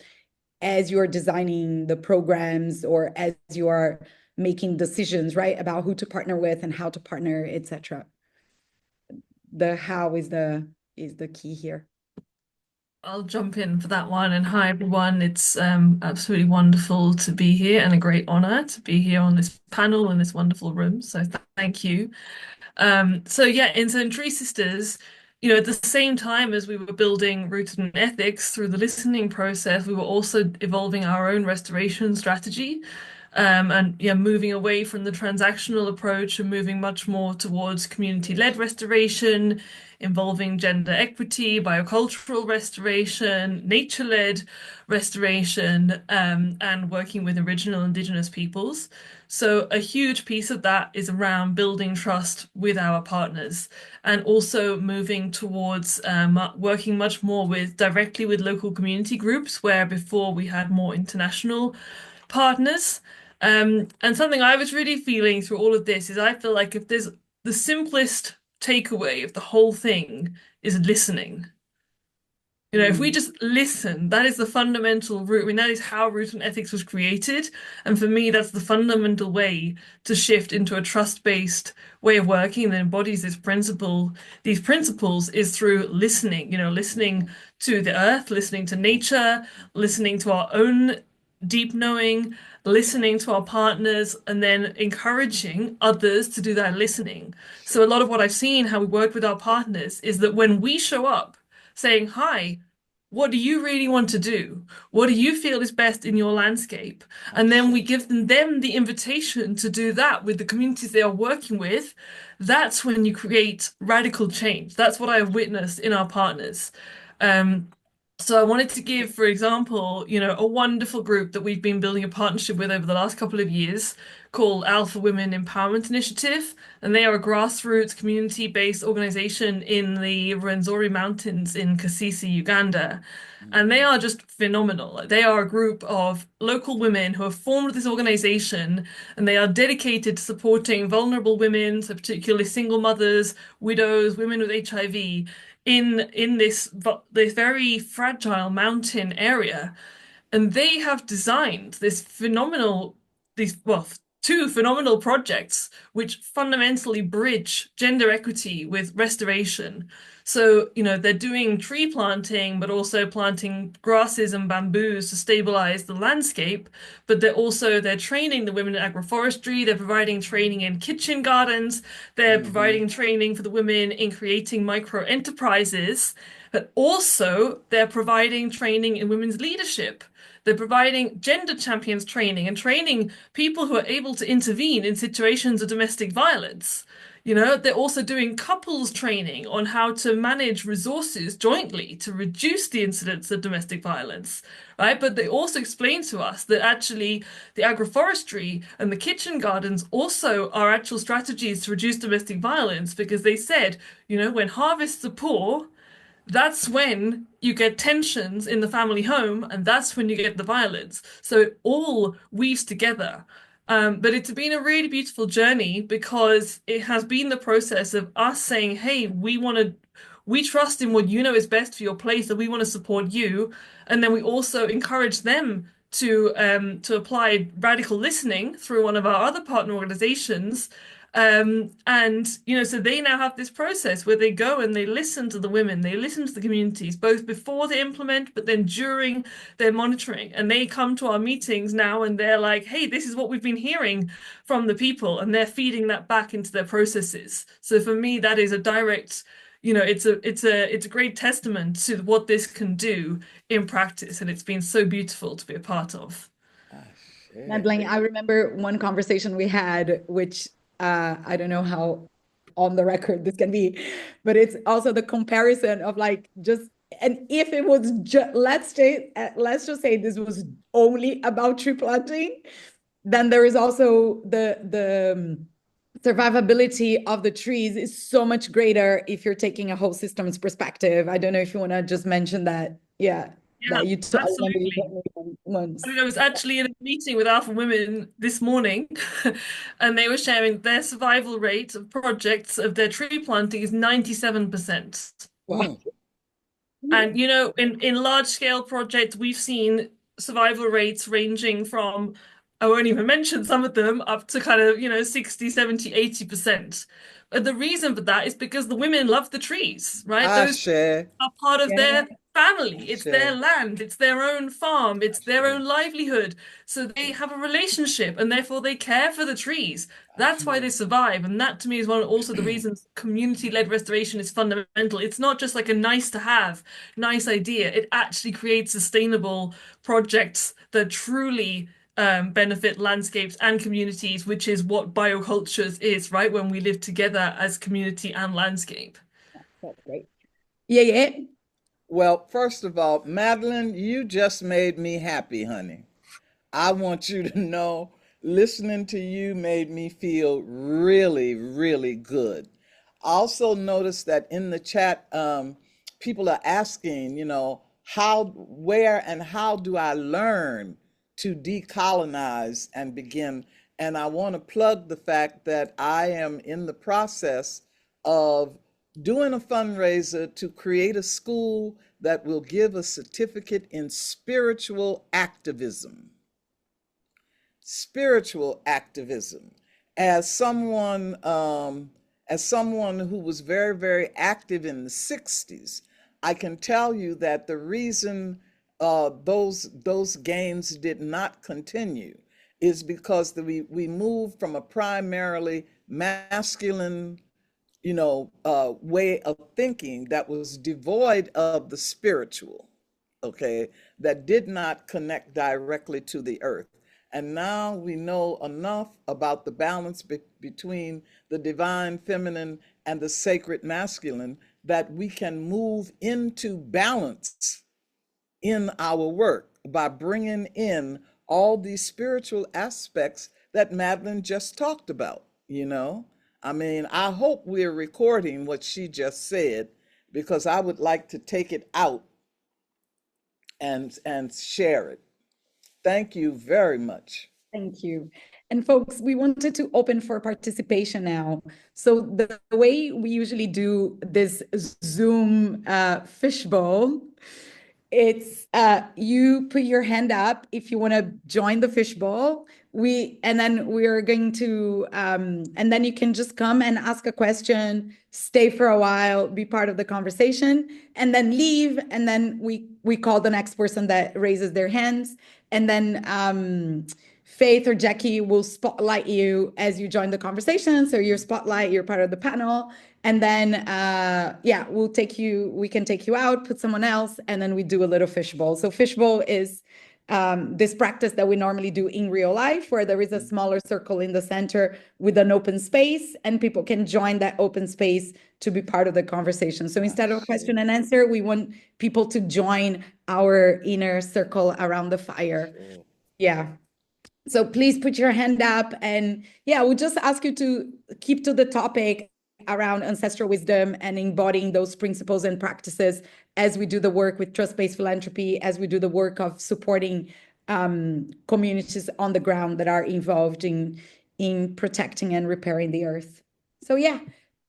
as you're designing the programs, or as you are making decisions, right, about who to partner with and how to partner, etc. The how is the key here. I'll jump in for that one. And hi, everyone. It's absolutely wonderful to be here and a great honor to be here on this panel in this wonderful room. So thank you. So yeah, in TreeSisters, at the same time as we were building Rooted in Ethics through the listening process, we were also evolving our own restoration strategy. And yeah, moving away from the transactional approach and moving much more towards community-led restoration, involving gender equity, biocultural restoration, nature-led restoration, and working with original Indigenous peoples. So a huge piece of that is around building trust with our partners and also moving towards working much more directly with local community groups, where before we had more international partners. And something I was really feeling through all of this is I feel like if there's the simplest takeaway of the whole thing is listening. If we just listen, that is the fundamental root. I mean, that is how Root and Ethics was created. And for me, that's the fundamental way to shift into a trust-based way of working that embodies these principles is through listening, listening to the earth, listening to nature, listening to our own deep knowing, listening to our partners, and then encouraging others to do that listening. So a lot of what I've seen, how we work with our partners, is that when we show up saying, hi, what do you really want to do? What do you feel is best in your landscape? And then we give them the invitation to do that with the communities they are working with. That's when you create radical change. That's what I have witnessed in our partners. So I wanted to give, for example, a wonderful group that we've been building a partnership with over the last couple of years called Alpha Women Empowerment Initiative. And they are a grassroots community-based organization in the Rwenzori Mountains in Kasese, Uganda. And they are just phenomenal. They are a group of local women who have formed this organization, and they are dedicated to supporting vulnerable women, so particularly single mothers, widows, women with HIV, in this very fragile mountain area. And they have designed two phenomenal projects which fundamentally bridge gender equity with restoration. So, they're doing tree planting, but also planting grasses and bamboos to stabilize the landscape. But they're training the women in agroforestry. They're providing training in kitchen gardens. They're providing training for the women in creating micro enterprises. But also they're providing training in women's leadership. They're providing gender champions training and training people who are able to intervene in situations of domestic violence. They're also doing couples training on how to manage resources jointly to reduce the incidence of domestic violence, right? But they also explain to us that actually the agroforestry and the kitchen gardens also are actual strategies to reduce domestic violence, because they said, when harvests are poor, that's when you get tensions in the family home, and that's when you get the violence. So it all weaves together. But it's been a really beautiful journey, because it has been the process of us saying, hey, we trust in what is best for your place, and we want to support you. And then we also encourage them to apply radical listening through one of our other partner organizations. So they now have this process where they go and they listen to the women, they listen to the communities, both before they implement, but then during their monitoring. And they come to our meetings now and they're like, hey, this is what we've been hearing from the people, and they're feeding that back into their processes. So for me, that is a direct, it's a great testament to what this can do in practice. And it's been so beautiful to be a part of. Madeleine, I remember one conversation we had, which I don't know how on the record this can be, but it's also the comparison of and if it was let's just say this was only about tree planting, then there is also the survivability of the trees is so much greater if you're taking a whole systems perspective. I don't know if you want to just mention that. Yeah, that you absolutely. Once. I was actually in a meeting with Alpha Women this morning, and they were sharing their survival rate of projects of their tree planting is 97%. Wow. And in large scale projects, we've seen survival rates ranging from I won't even mention some of them, up to kind of, 60, 70, 80%. But the reason for that is because the women love the trees, right? Those Ashe, are part of their family. It's their Ashe. land, it's their own farm, it's their own livelihood. So they have a relationship and therefore they care for the trees. That's why they survive. And that to me is one also the reasons community-led restoration is fundamental. It's not just like a nice to have, nice idea. It actually creates sustainable projects that truly benefit landscapes and communities, which is what biocultures is, right? When we live together as community and landscape. That's great. Yeah. Well, first of all, Madeleine, you just made me happy, honey. I want you to know, listening to you made me feel really, really good. I also noticed that in the chat, people are asking, where and how do I learn to decolonize and begin? And I want to plug the fact that I am in the process of doing a fundraiser to create a school that will give a certificate in spiritual activism. Spiritual activism. As someone who was very, very active in the 60s, I can tell you that the reason those gains did not continue is because we moved from a primarily masculine way of thinking that was devoid of the spiritual, okay, that did not connect directly to the earth. And now we know enough about the balance between the divine feminine and the sacred masculine that we can move into balance in our work by bringing in all these spiritual aspects that Madeleine just talked about, I mean, I hope we're recording what she just said, because I would like to take it out and share it. Thank you very much. Thank you. And folks, we wanted to open for participation now. So the way we usually do this Zoom fishbowl, it's you put your hand up if you want to join the fishbowl. And then we're going to and then you can just come and ask a question, stay for a while, be part of the conversation, and then leave. And then we call the next person that raises their hands, and then Faith or Jackie will spotlight you as you join the conversation. So your spotlight, you're part of the panel. And then, we can take you out, put someone else, and then we do a little fishbowl. So fishbowl is this practice that we normally do in real life, where there is a smaller circle in the center with an open space, and people can join that open space to be part of the conversation. So instead of a question and answer, we want people to join our inner circle around the fire. Yeah. So please put your hand up, and we'll just ask you to keep to the topic around ancestral wisdom and embodying those principles and practices as we do the work with trust-based philanthropy, as we do the work of supporting communities on the ground that are involved in protecting and repairing the earth. So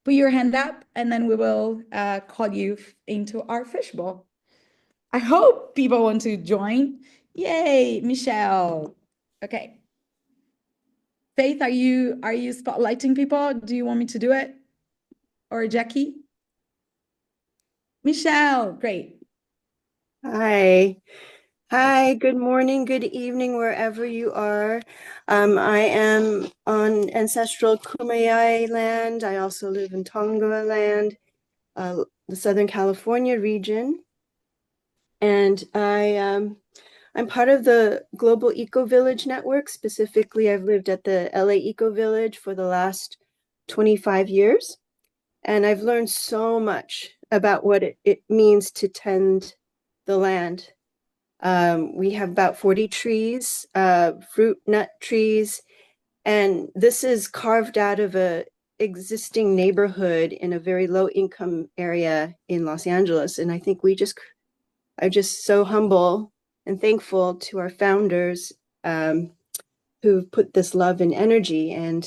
put your hand up, and then we will call you into our fishbowl. I hope people want to join. Yay, Michelle. Okay. Faith, are you spotlighting people? Do you want me to do it? Or Jackie? Michelle, great. Hi, good morning, good evening, wherever you are. I am on ancestral Kumeyaay land. I also live in Tonga land, the Southern California region. And I'm part of the Global Eco Village Network. Specifically, I've lived at the LA Eco Village for the last 25 years. And I've learned so much about what it means to tend the land. We have about 40 trees, fruit, nut trees, and this is carved out of a existing neighborhood in a very low income area in Los Angeles. And I think I'm just so humble and thankful to our founders who've put this love and energy. And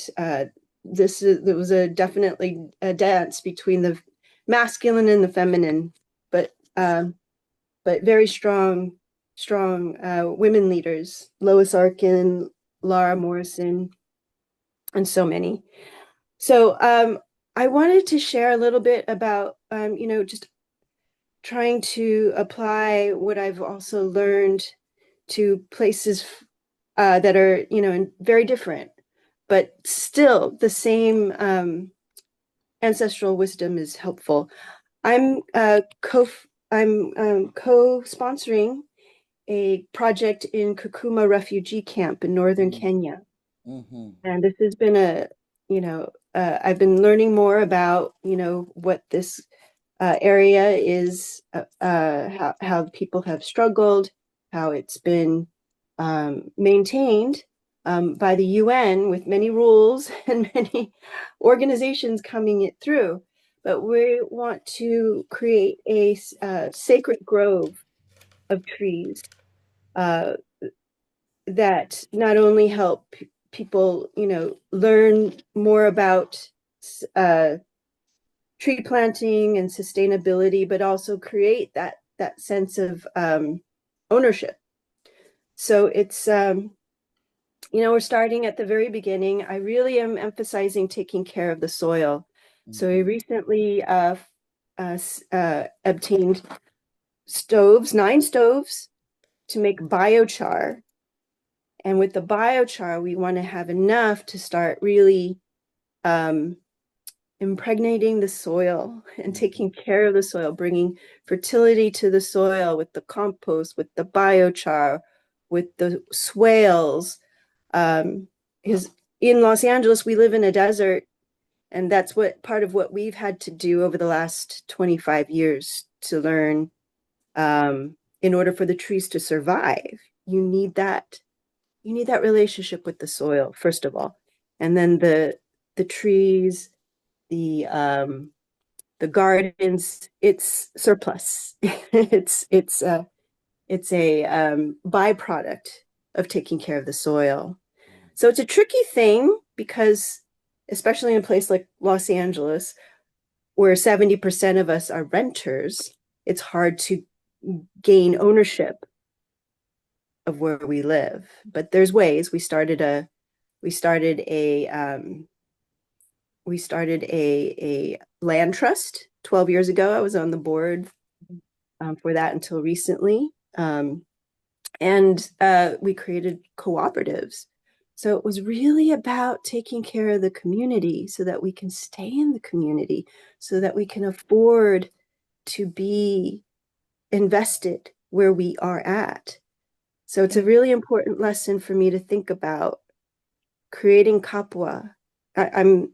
there was definitely a dance between the masculine and the feminine, but very strong women leaders. Lois Arkin, Laura Morrison, and so many. So I wanted to share a little bit about, just trying to apply what I've also learned to places that are, very different, but still the same ancestral wisdom is helpful. I'm co-sponsoring a project in Kakuma refugee camp in northern Kenya. And this has been I've been learning more about, what this area is, how people have struggled, how it's been maintained by the UN with many rules and many organizations coming it through. But we want to create a sacred grove of trees that not only help people, learn more about tree planting and sustainability, but also create that sense of ownership. So it's we're starting at the very beginning. I really am emphasizing taking care of the soil. So we recently obtained 9 stoves to make biochar. And with the biochar, we want to have enough to start really impregnating the soil and taking care of the soil, bringing fertility to the soil with the compost, with the biochar, with the swales. Because in Los Angeles, we live in a desert, and that's part of what we've had to do over the last 25 years to learn. In order for the trees to survive, you need that relationship with the soil, first of all, and then the trees, the gardens. It's surplus. it's a byproduct of taking care of the soil. So it's a tricky thing because, especially in a place like Los Angeles, where 70% of us are renters, it's hard to gain ownership of where we live. But there's ways. We started a land trust 12 years ago. I was on the board for that until recently. And we created cooperatives. So it was really about taking care of the community so that we can stay in the community, so that we can afford to be invested where we are at. So it's a really important lesson for me to think about creating kapwa. My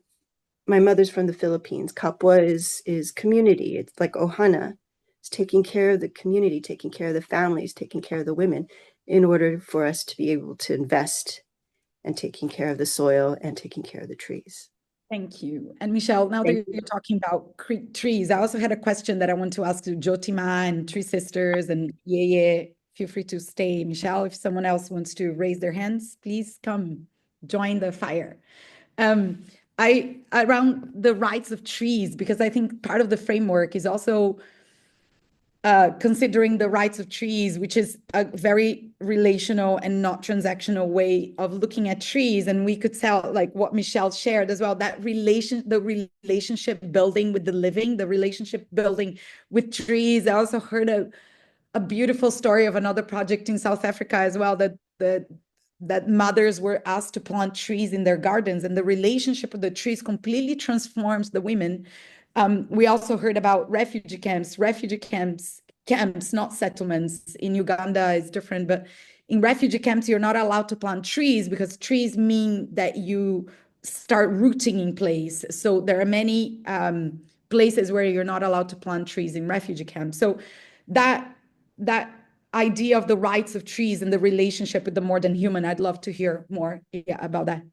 mother's from the Philippines. Kapwa is community. It's like ohana. It's taking care of the community, taking care of the families, taking care of the women, in order for us to be able to invest and taking care of the soil and taking care of the trees. Thank you. And Michelle, now that you're talking about trees, I also had a question that I want to ask to Jyoti Ma and TreeSisters and Yeye. Feel free to stay. Michelle, if someone else wants to raise their hands, please come join the fire. Around the rights of trees, because I think part of the framework is also considering the rights of trees, which is a very relational and not transactional way of looking at trees. And we could tell, like what Michelle shared as well, that the relationship building with the living, the relationship building with trees. I also heard a beautiful story of another project in South Africa as well, that mothers were asked to plant trees in their gardens, and the relationship with the trees completely transforms the women. We also heard about refugee camps, not settlements. In Uganda is different, but in refugee camps, you're not allowed to plant trees because trees mean that you start rooting in place. So there are many places where you're not allowed to plant trees in refugee camps. So that idea of the rights of trees and the relationship with the more than human, I'd love to hear more about that.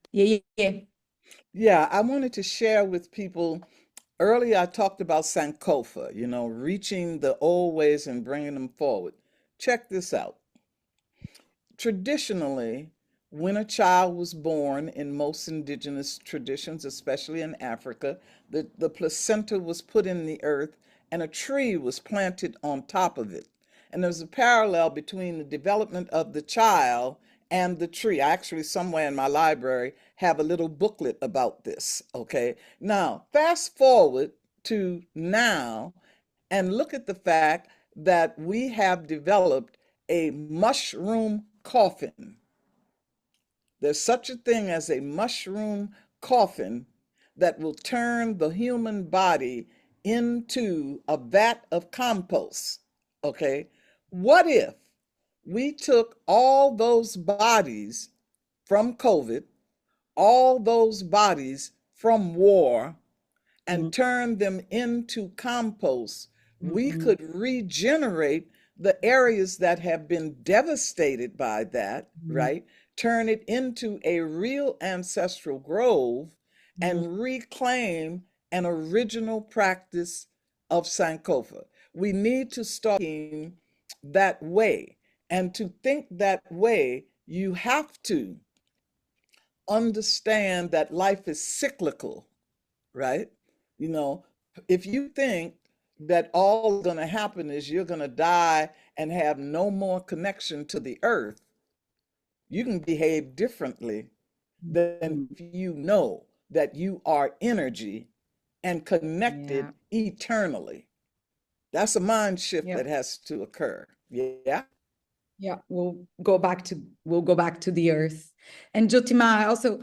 Yeah, I wanted to share with people. Earlier, I talked about Sankofa, reaching the old ways and bringing them forward. Check this out. Traditionally, when a child was born in most indigenous traditions, especially in Africa, the placenta was put in the earth and a tree was planted on top of it. And there's a parallel between the development of the child and the tree. I actually, somewhere in my library, have a little booklet about this. Okay. Now, fast forward to now and look at the fact that we have developed a mushroom coffin. There's such a thing as a mushroom coffin that will turn the human body into a vat of compost. Okay. What if we took all those bodies from COVID, all those bodies from war, and turned them into compost? We could regenerate the areas that have been devastated by that, right? Turn it into a real ancestral grove and reclaim an original practice of Sankofa. We need to start thinking that way. And to think that way, you have to understand that life is cyclical, right? You know, if you think that all going to happen is you're going to die and have no more connection to the earth, you can behave differently than if you know that you are energy and connected eternally. That's a mind shift that has to occur. Yeah. Yeah, we'll go back to the earth. And Jyoti Ma, I also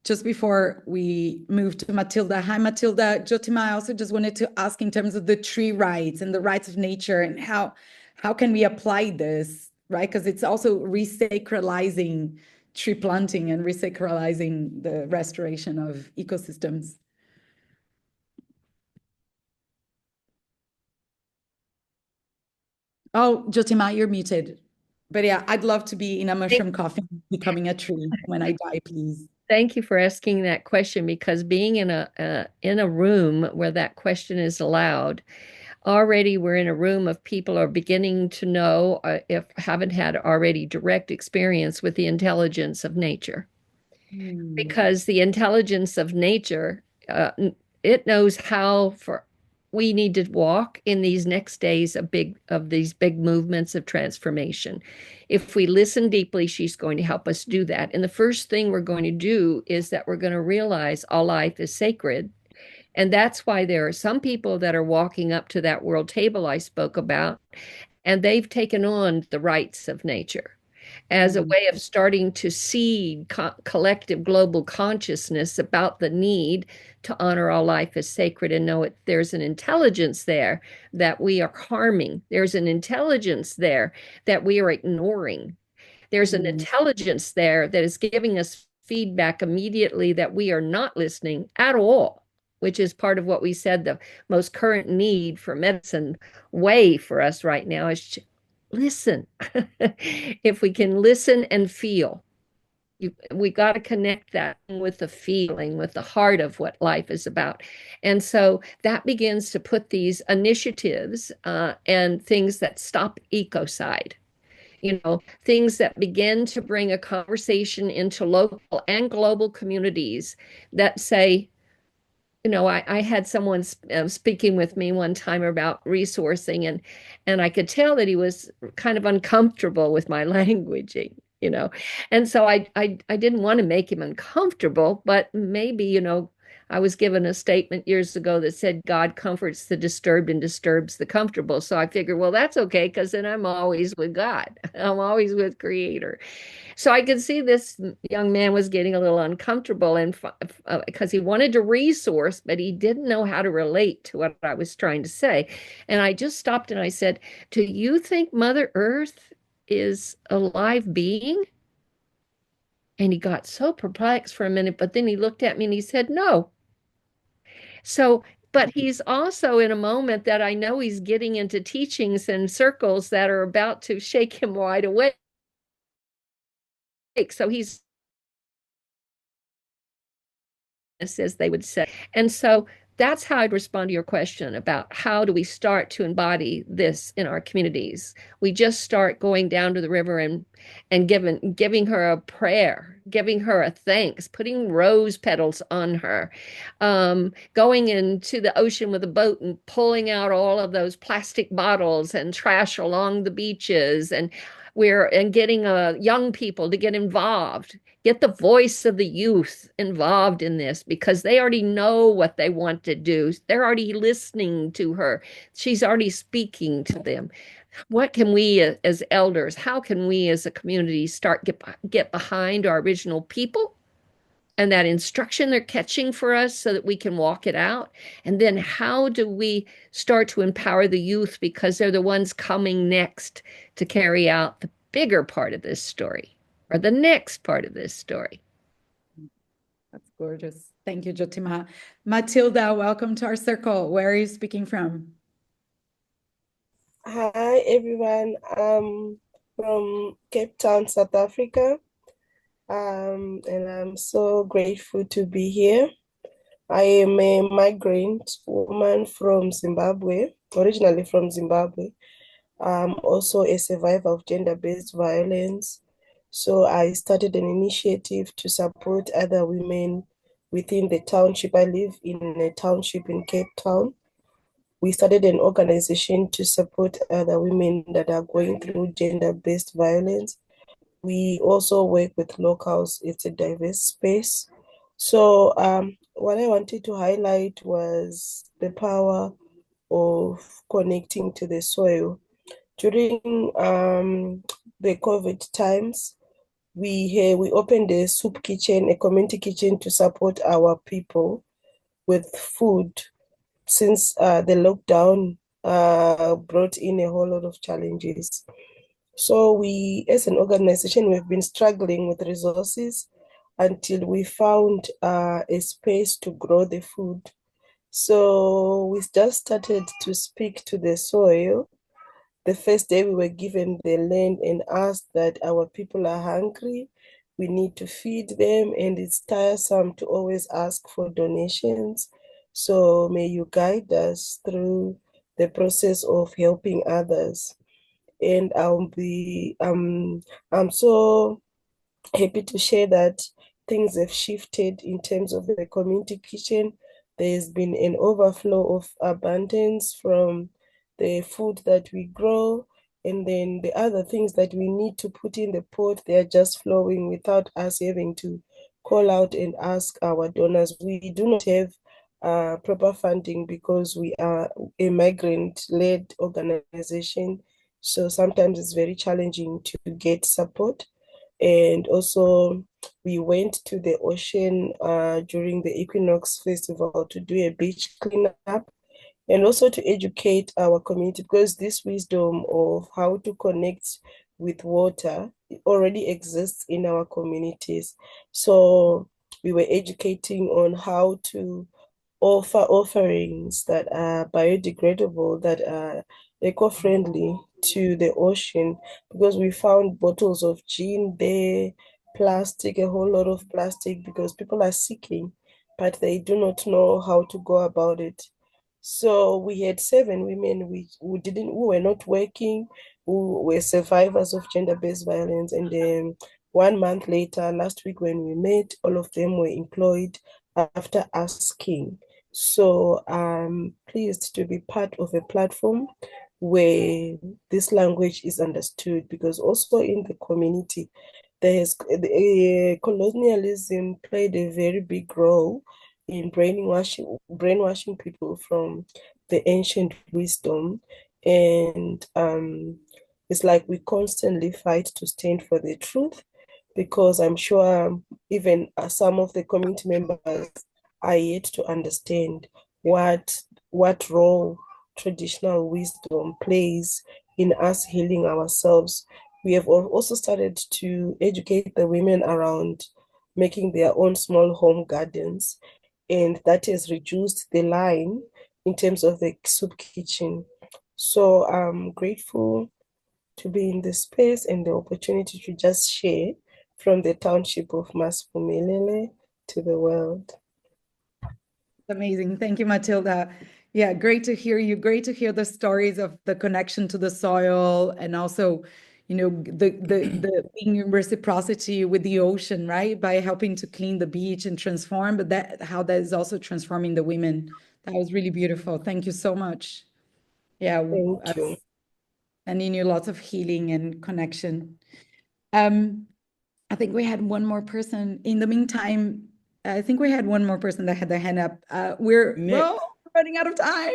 just before we move to Matilda, hi Matilda. Jyoti Ma, I also just wanted to ask in terms of the tree rights and the rights of nature and how can we apply this, right? Because it's also resacralizing tree planting and resacralizing the restoration of ecosystems. Oh, Jyoti Ma, you're muted. But yeah, I'd love to be in a mushroom coffin becoming a tree when I die, please. Thank you for asking that question, because being in a room where that question is allowed, already we're in a room of people are beginning to know, if haven't had already direct experience with the intelligence of nature. Because the intelligence of nature, it knows how we need to walk in these next days of these big movements of transformation. If we listen deeply, she's going to help us do that. And the first thing we're going to do is that we're going to realize all life is sacred. And that's why there are some people that are walking up to that world table I spoke about, and they've taken on the rights of nature as a way of starting to seed collective global consciousness about the need to honor all life as sacred and know there's an intelligence there that we are harming. There's an intelligence there that we are ignoring. There's an intelligence there that is giving us feedback immediately that we are not listening at all, which is part of what we said the most current need for medicine way for us right now is listen. If we can listen and feel, we got to connect that with the feeling, with the heart of what life is about. And so that begins to put these initiatives and things that stop ecocide, things that begin to bring a conversation into local and global communities that say, I had someone speaking with me one time about resourcing, and I could tell that he was kind of uncomfortable with my languaging, and so I didn't want to make him uncomfortable, but maybe, I was given a statement years ago that said God comforts the disturbed and disturbs the comfortable. So I figured, well, that's okay, because then I'm always with God. I'm always with Creator. So I could see this young man was getting a little uncomfortable, and because he wanted to resource, but he didn't know how to relate to what I was trying to say. And I just stopped and I said, do you think Mother Earth is a live being? And he got so perplexed for a minute, but then he looked at me and he said, no. So, but he's also in a moment that I know he's getting into teachings and circles that are about to shake him wide awake. So he's, as they would say. And so that's how I'd respond to your question about how do we start to embody this in our communities. We just start going down to the river and giving her a prayer, giving her a thanks, putting rose petals on her, going into the ocean with a boat and pulling out all of those plastic bottles and trash along the beaches, and and getting young people to get involved, get the voice of the youth involved in this, because they already know what they want to do. They're already listening to her. She's already speaking to them. What can we as elders, how can we as a community get behind our original people and that instruction they're catching for us so that we can walk it out? And then how do we start to empower the youth, because they're the ones coming next to carry out the bigger part of this story, or the next part of this story? That's gorgeous. Thank you, Jyoti Ma. Matilda, welcome to our circle. Where are you speaking from? Hi, everyone. I'm from Cape Town, South Africa. And I'm so grateful to be here. I am a migrant woman from Zimbabwe, originally from Zimbabwe. I'm also a survivor of gender-based violence. So I started an initiative to support other women within the township. I live in a township in Cape Town. We started an organization to support other women that are going through gender-based violence. We also work with locals. It's a diverse space. So what I wanted to highlight was the power of connecting to the soil. During the COVID times, we opened a soup kitchen, a community kitchen, to support our people with food, since the lockdown brought in a whole lot of challenges. So we, as an organization, we've been struggling with resources until we found a space to grow the food. So we just started to speak to the soil. The first day we were given the land and asked that our people are hungry, we need to feed them, and it's tiresome to always ask for donations. So may you guide us through the process of helping others. And I'm so happy to share that things have shifted in terms of the community kitchen. There's been an overflow of abundance from the food that we grow, and then the other things that we need to put in the pot, they're just flowing without us having to call out and ask our donors. We do not have proper funding because we are a migrant-led organization. So sometimes it's very challenging to get support. And also, we went to the ocean during the Equinox Festival to do a beach cleanup, and also to educate our community, because this wisdom of how to connect with water already exists in our communities. So we were educating on how to offer offerings that are biodegradable, that are eco-friendly to the ocean, because we found bottles of gin there, plastic, a whole lot of plastic, because people are seeking, but they do not know how to go about it. So we had 7 women who were not working, who were survivors of gender-based violence. And then 1 month later, last week when we met, all of them were employed after asking. So I'm pleased to be part of a platform where this language is understood, because also in the community, colonialism played a very big role in brainwashing people from the ancient wisdom. And it's like we constantly fight to stand for the truth, because I'm sure even some of the community members are yet to understand what role traditional wisdom plays in us healing ourselves. We have also started to educate the women around making their own small home gardens, and that has reduced the line in terms of the soup kitchen. So I'm grateful to be in this space and the opportunity to just share from the township of Maspumelele to the world. Amazing. Thank you, Matilda. Yeah, great to hear you. Great to hear the stories of the connection to the soil, and also, the being in reciprocity with the ocean, right? By helping to clean the beach and transform, but how that is also transforming the women. That was really beautiful. Thank you so much. Yeah, Thank you. and in you lots of healing and connection. I think we had one more person. In the meantime, I think we had one more person that had their hand up. We're running out of time.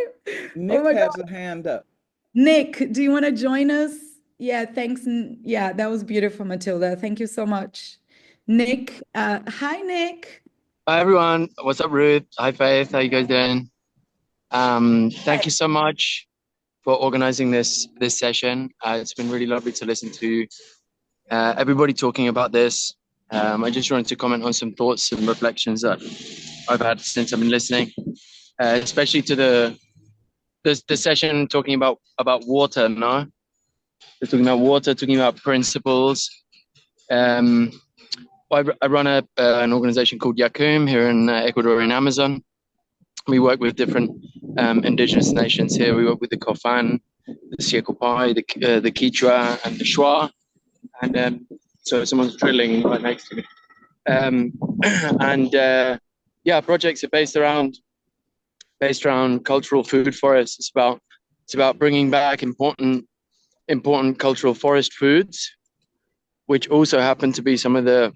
Nick Oh my has God. a hand up. Nick, do you want to join us? Yeah, thanks. Yeah, that was beautiful, Matilda. Thank you so much. Nick, hi, Nick. Hi, everyone. What's up, Ruth? Hi, Faith. How you guys doing? Thank you so much for organizing this session. It's been really lovely to listen to everybody talking about this. I just wanted to comment on some thoughts and reflections that I've had since I've been listening, especially to the session talking about water. No, they're talking about water, talking about principles. I run an organization called Yakum here in Ecuadorian Amazon. We work with different indigenous nations here. We work with the Kofan, the Siakopai, the Quechua, and the Shwa. And so someone's drilling right next to me. Yeah, projects are based around cultural food forests. It's about bringing back important cultural forest foods, which also happen to be some of the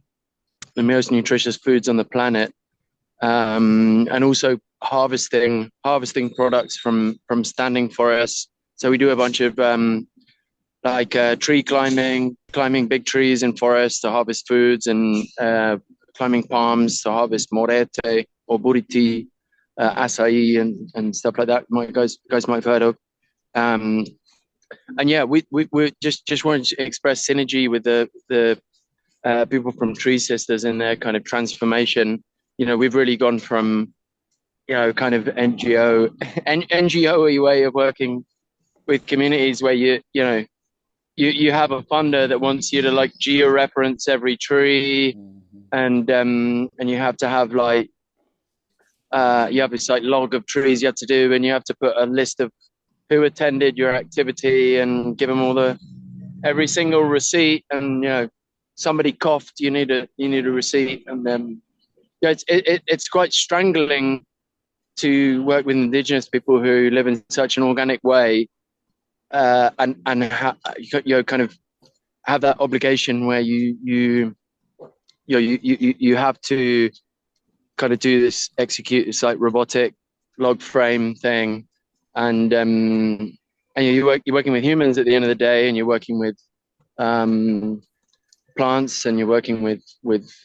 most nutritious foods on the planet, and also harvesting products from standing forests. So we do a bunch of tree climbing big trees in forests to harvest foods, and climbing palms to harvest morete or buriti, acai, and stuff like that. Guys might have heard of. And yeah, we just wanted to express synergy with the people from TreeSisters in their kind of transformation. We've really gone from kind of NGO way of working with communities where you have a funder that wants you to like georeference every tree, and you have to have you have this like log of trees you have to do, and you have to put a list of who attended your activity and give them every single receipt, and somebody coughed, you need a receipt, and then it's quite strangling to work with indigenous people who live in such an organic way, and kind of have that obligation where you have to kind of execute this like robotic log frame thing, and you're working with humans at the end of the day, and you're working with plants, and you're working with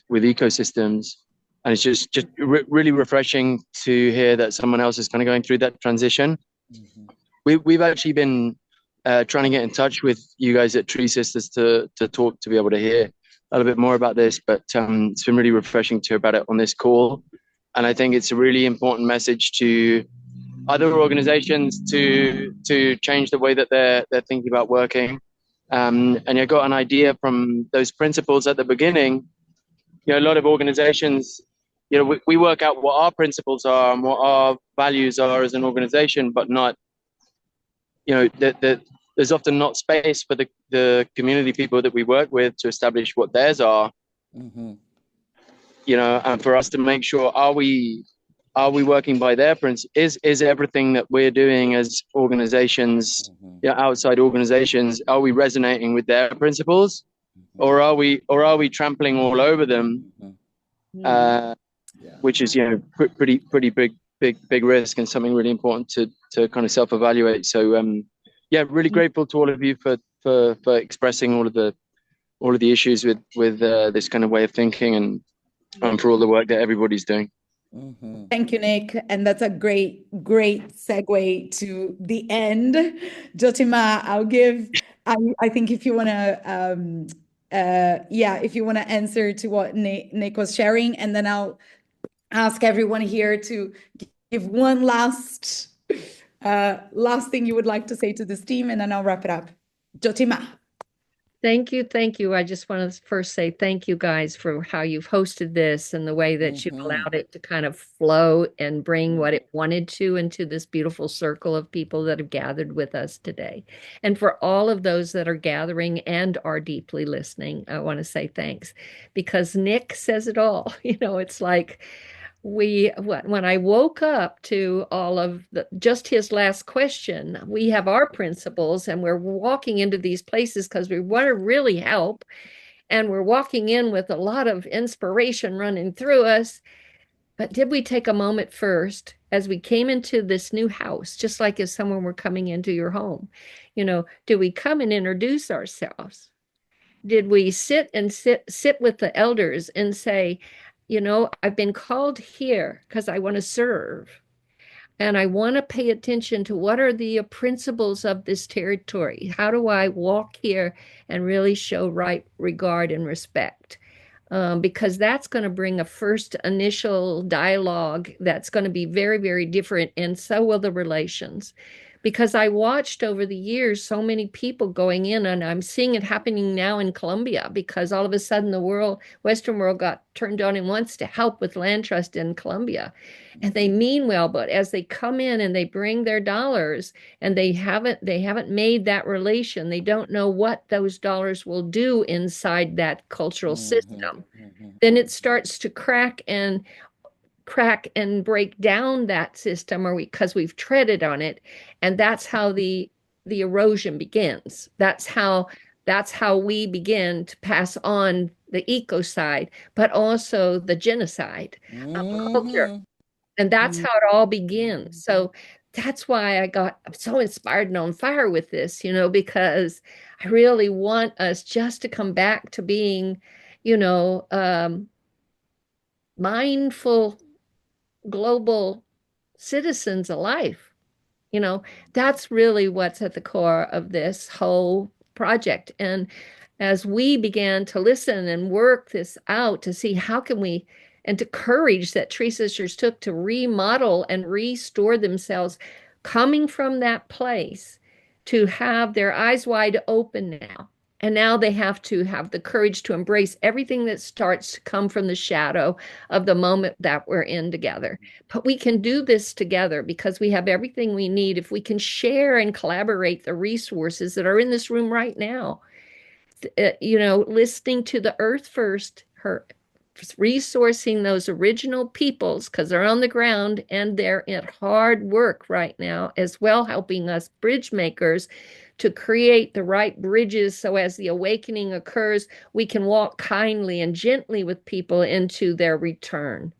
ecosystems, and it's just really refreshing to hear that someone else is kind of going through that transition. We've actually been trying to get in touch with you guys at TreeSisters to talk, to be able to hear a little bit more about this, but it's been really refreshing to hear about it on this call. And I think it's a really important message to other organizations to change the way that they're thinking about working. And I got an idea from those principles at the beginning. A lot of organizations, we work out what our principles are and what our values are as an organization, but not, there's often not space for the community people that we work with to establish what theirs are. And for us to make sure, are we working by their principles? Is everything that we're doing as organizations, outside organizations, are we resonating with their principles, or are we trampling all over them? Which is pretty big risk, and something really important to kind of self-evaluate. So really grateful to all of you for expressing all of the issues with this kind of way of thinking, and for all the work that everybody's doing. Thank you, Nick. And that's a great segue to the end. Jyoti Ma, I think if you want to, if you want to answer to what Nick was sharing, and then I'll ask everyone here to give one last thing you would like to say to this team, and then I'll wrap it up. Jyoti Ma. Thank you. I just want to first say thank you guys for how you've hosted this and the way that you've allowed it to kind of flow and bring what it wanted to into this beautiful circle of people that have gathered with us today. And for all of those that are gathering and are deeply listening, I want to say thanks, because Nick says it all. It's like when I woke up to all of just his last question, we have our principles and we're walking into these places because we want to really help. And we're walking in with a lot of inspiration running through us. But did we take a moment first as we came into this new house, just like if someone were coming into your home? Do we come and introduce ourselves? Did we sit with the elders and say, I've been called here because I want to serve. And I want to pay attention to what are the principles of this territory? How do I walk here and really show right regard and respect? Because that's going to bring a first initial dialogue that's going to be very, very different, and so will the relations. Because I watched over the years so many people going in, and I'm seeing it happening now in Colombia because all of a sudden the Western world got turned on and wants to help with land trust in Colombia. And they mean well, but as they come in and they bring their dollars and they haven't made that relation, they don't know what those dollars will do inside that cultural system. Then it starts to crack and break down that system, or because we've treaded on it, and that's how the erosion begins. That's how we begin to pass on the ecocide, but also the genocide of the culture. And that's how it all begins. So that's why I'm so inspired and on fire with this, because I really want us just to come back to being, mindful global citizens of life. That's really what's at the core of this whole project. And as we began to listen and work this out to see how can we, and to courage that TreeSisters took to remodel and restore themselves, coming from that place to have their eyes wide open now. And now they have to have the courage to embrace everything that starts to come from the shadow of the moment that we're in together. But we can do this together because we have everything we need if we can share and collaborate the resources that are in this room right now. Listening to the earth first, resourcing those original peoples because they're on the ground and they're at hard work right now, as well helping us bridge makers to create the right bridges so as the awakening occurs, we can walk kindly and gently with people into their return.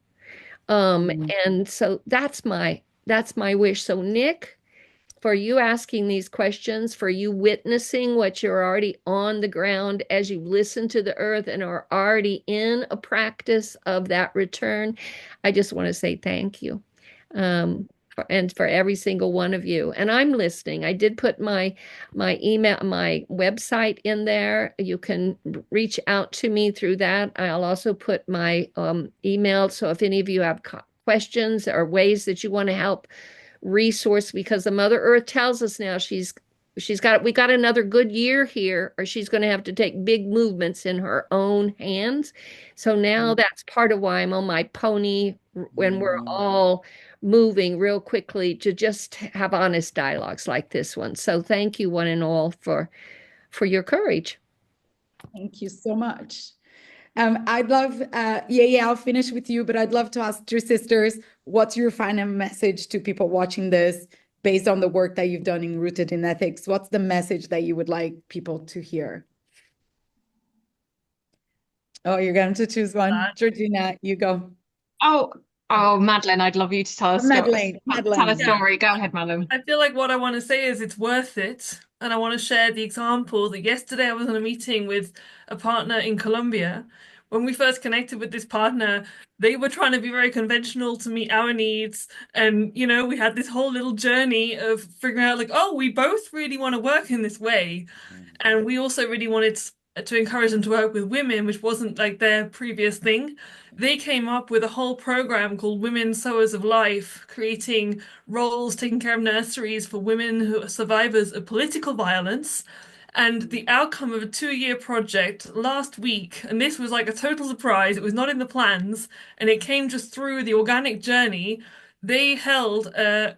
And so that's my wish. So Nick, for you asking these questions, for you witnessing what you're already on the ground as you listen to the earth and are already in a practice of that return, I just want to say thank you. And for every single one of you. And I'm listening. I did put my email, my website in there. You can reach out to me through that. I'll also put my email. So if any of you have questions or ways that you want to help resource, because the Mother Earth tells us now we got another good year here, or she's going to have to take big movements in her own hands. So now that's part of why I'm on my pony when we're all moving real quickly to just have honest dialogues like this one. So thank you one and all for your courage. Thank you so much. I'd love, Yeye, I'll finish with you, but I'd love to ask TreeSisters, what's your final message to people watching this based on the work that you've done in Rooted in Ethics? What's the message that you would like people to hear? Oh, you're going to choose one. Georgina, you go. Oh, Madeleine, I'd love you to tell a story. Tell a story. Yeah. Go ahead, Madeleine. I feel like what I want to say is it's worth it. And I want to share the example that yesterday I was on a meeting with a partner in Colombia. When we first connected with this partner, they were trying to be very conventional to meet our needs. And, we had this whole little journey of figuring out we both really want to work in this way. And we also really wanted to encourage them to work with women, which wasn't like their previous thing. They came up with a whole program called Women Sowers of Life, creating roles, taking care of nurseries for women who are survivors of political violence. And the outcome of a 2-year project last week, and this was like a total surprise, it was not in the plans, and it came just through the organic journey. They held a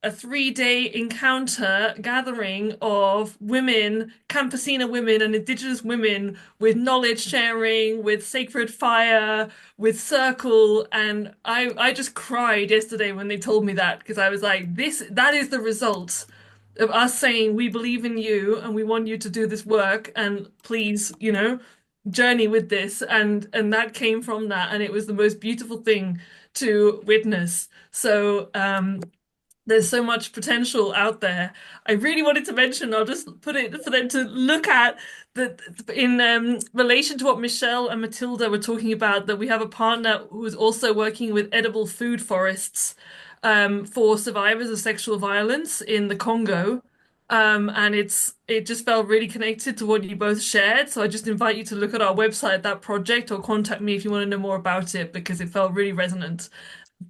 a 3-day encounter gathering of women, campesina women and indigenous women with knowledge sharing, with sacred fire, with circle. And I just cried yesterday when they told me that, because I was like, that is the result of us saying we believe in you and we want you to do this work, and please, journey with this. And that came from that, and it was the most beautiful thing to witness. So there's so much potential out there. I really wanted to mention, I'll just put it for them to look at, that in relation to what Michelle and Matilda were talking about, that we have a partner who's also working with edible food forests for survivors of sexual violence in the Congo. And it just felt really connected to what you both shared. So I just invite you to look at our website, that project, or contact me if you want to know more about it, because it felt really resonant.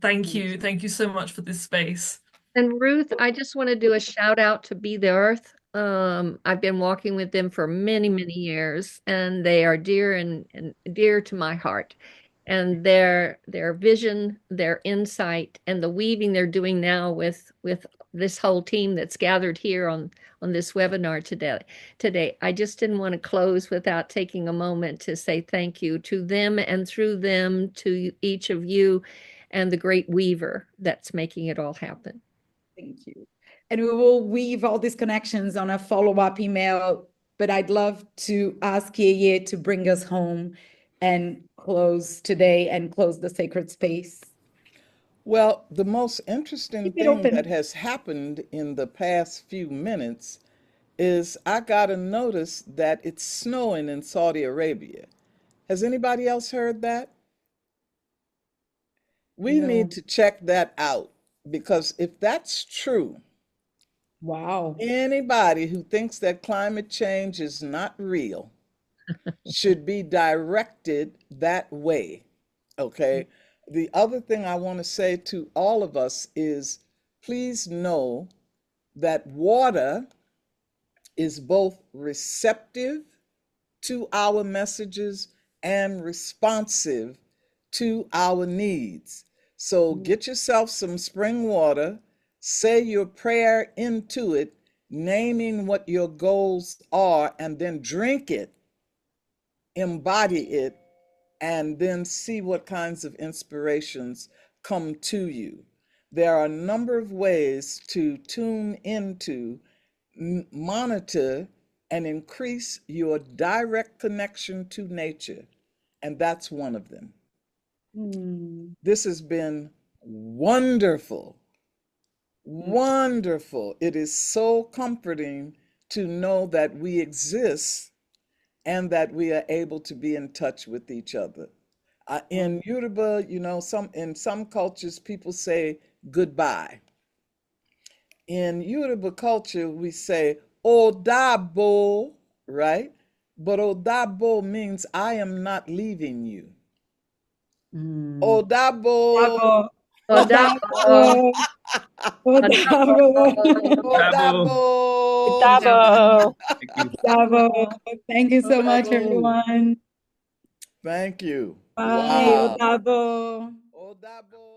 Thank you. Thank you so much for this space. And Ruth, I just want to do a shout out to Be the Earth. I've been walking with them for many, many years, and they are dear and dear to my heart. And their vision, their insight, and the weaving they're doing now with this whole team that's gathered here on this webinar today. I just didn't want to close without taking a moment to say thank you to them, and through them to each of you and the great weaver that's making it all happen. Thank you. And we will weave all these connections on a follow-up email, but I'd love to ask Yeye to bring us home and close today and close the sacred space. Well, the most interesting thing that has happened in the past few minutes is I got a notice that it's snowing in Saudi Arabia. Has anybody else heard that? We need to check that out, because if that's true, wow, anybody who thinks that climate change is not real should be directed that way. Okay. The other thing I want to say to all of us is, please know that water is both receptive to our messages and responsive to our needs. So get yourself some spring water, say your prayer into it, naming what your goals are, and then drink it, embody it, and then see what kinds of inspirations come to you. There are a number of ways to tune into, monitor, and increase your direct connection to nature, and that's one of them. This has been wonderful, wonderful. It is so comforting to know that we exist and that we are able to be in touch with each other. In Yoruba, in some cultures, people say goodbye. In Yoruba culture, we say Odabo, right? But Odabo means I am not leaving you. Odabo. Odabo. Odabo. Odabo. Odabo. Thank you so much, everyone. Thank you. Bye. Odabo. Odabo.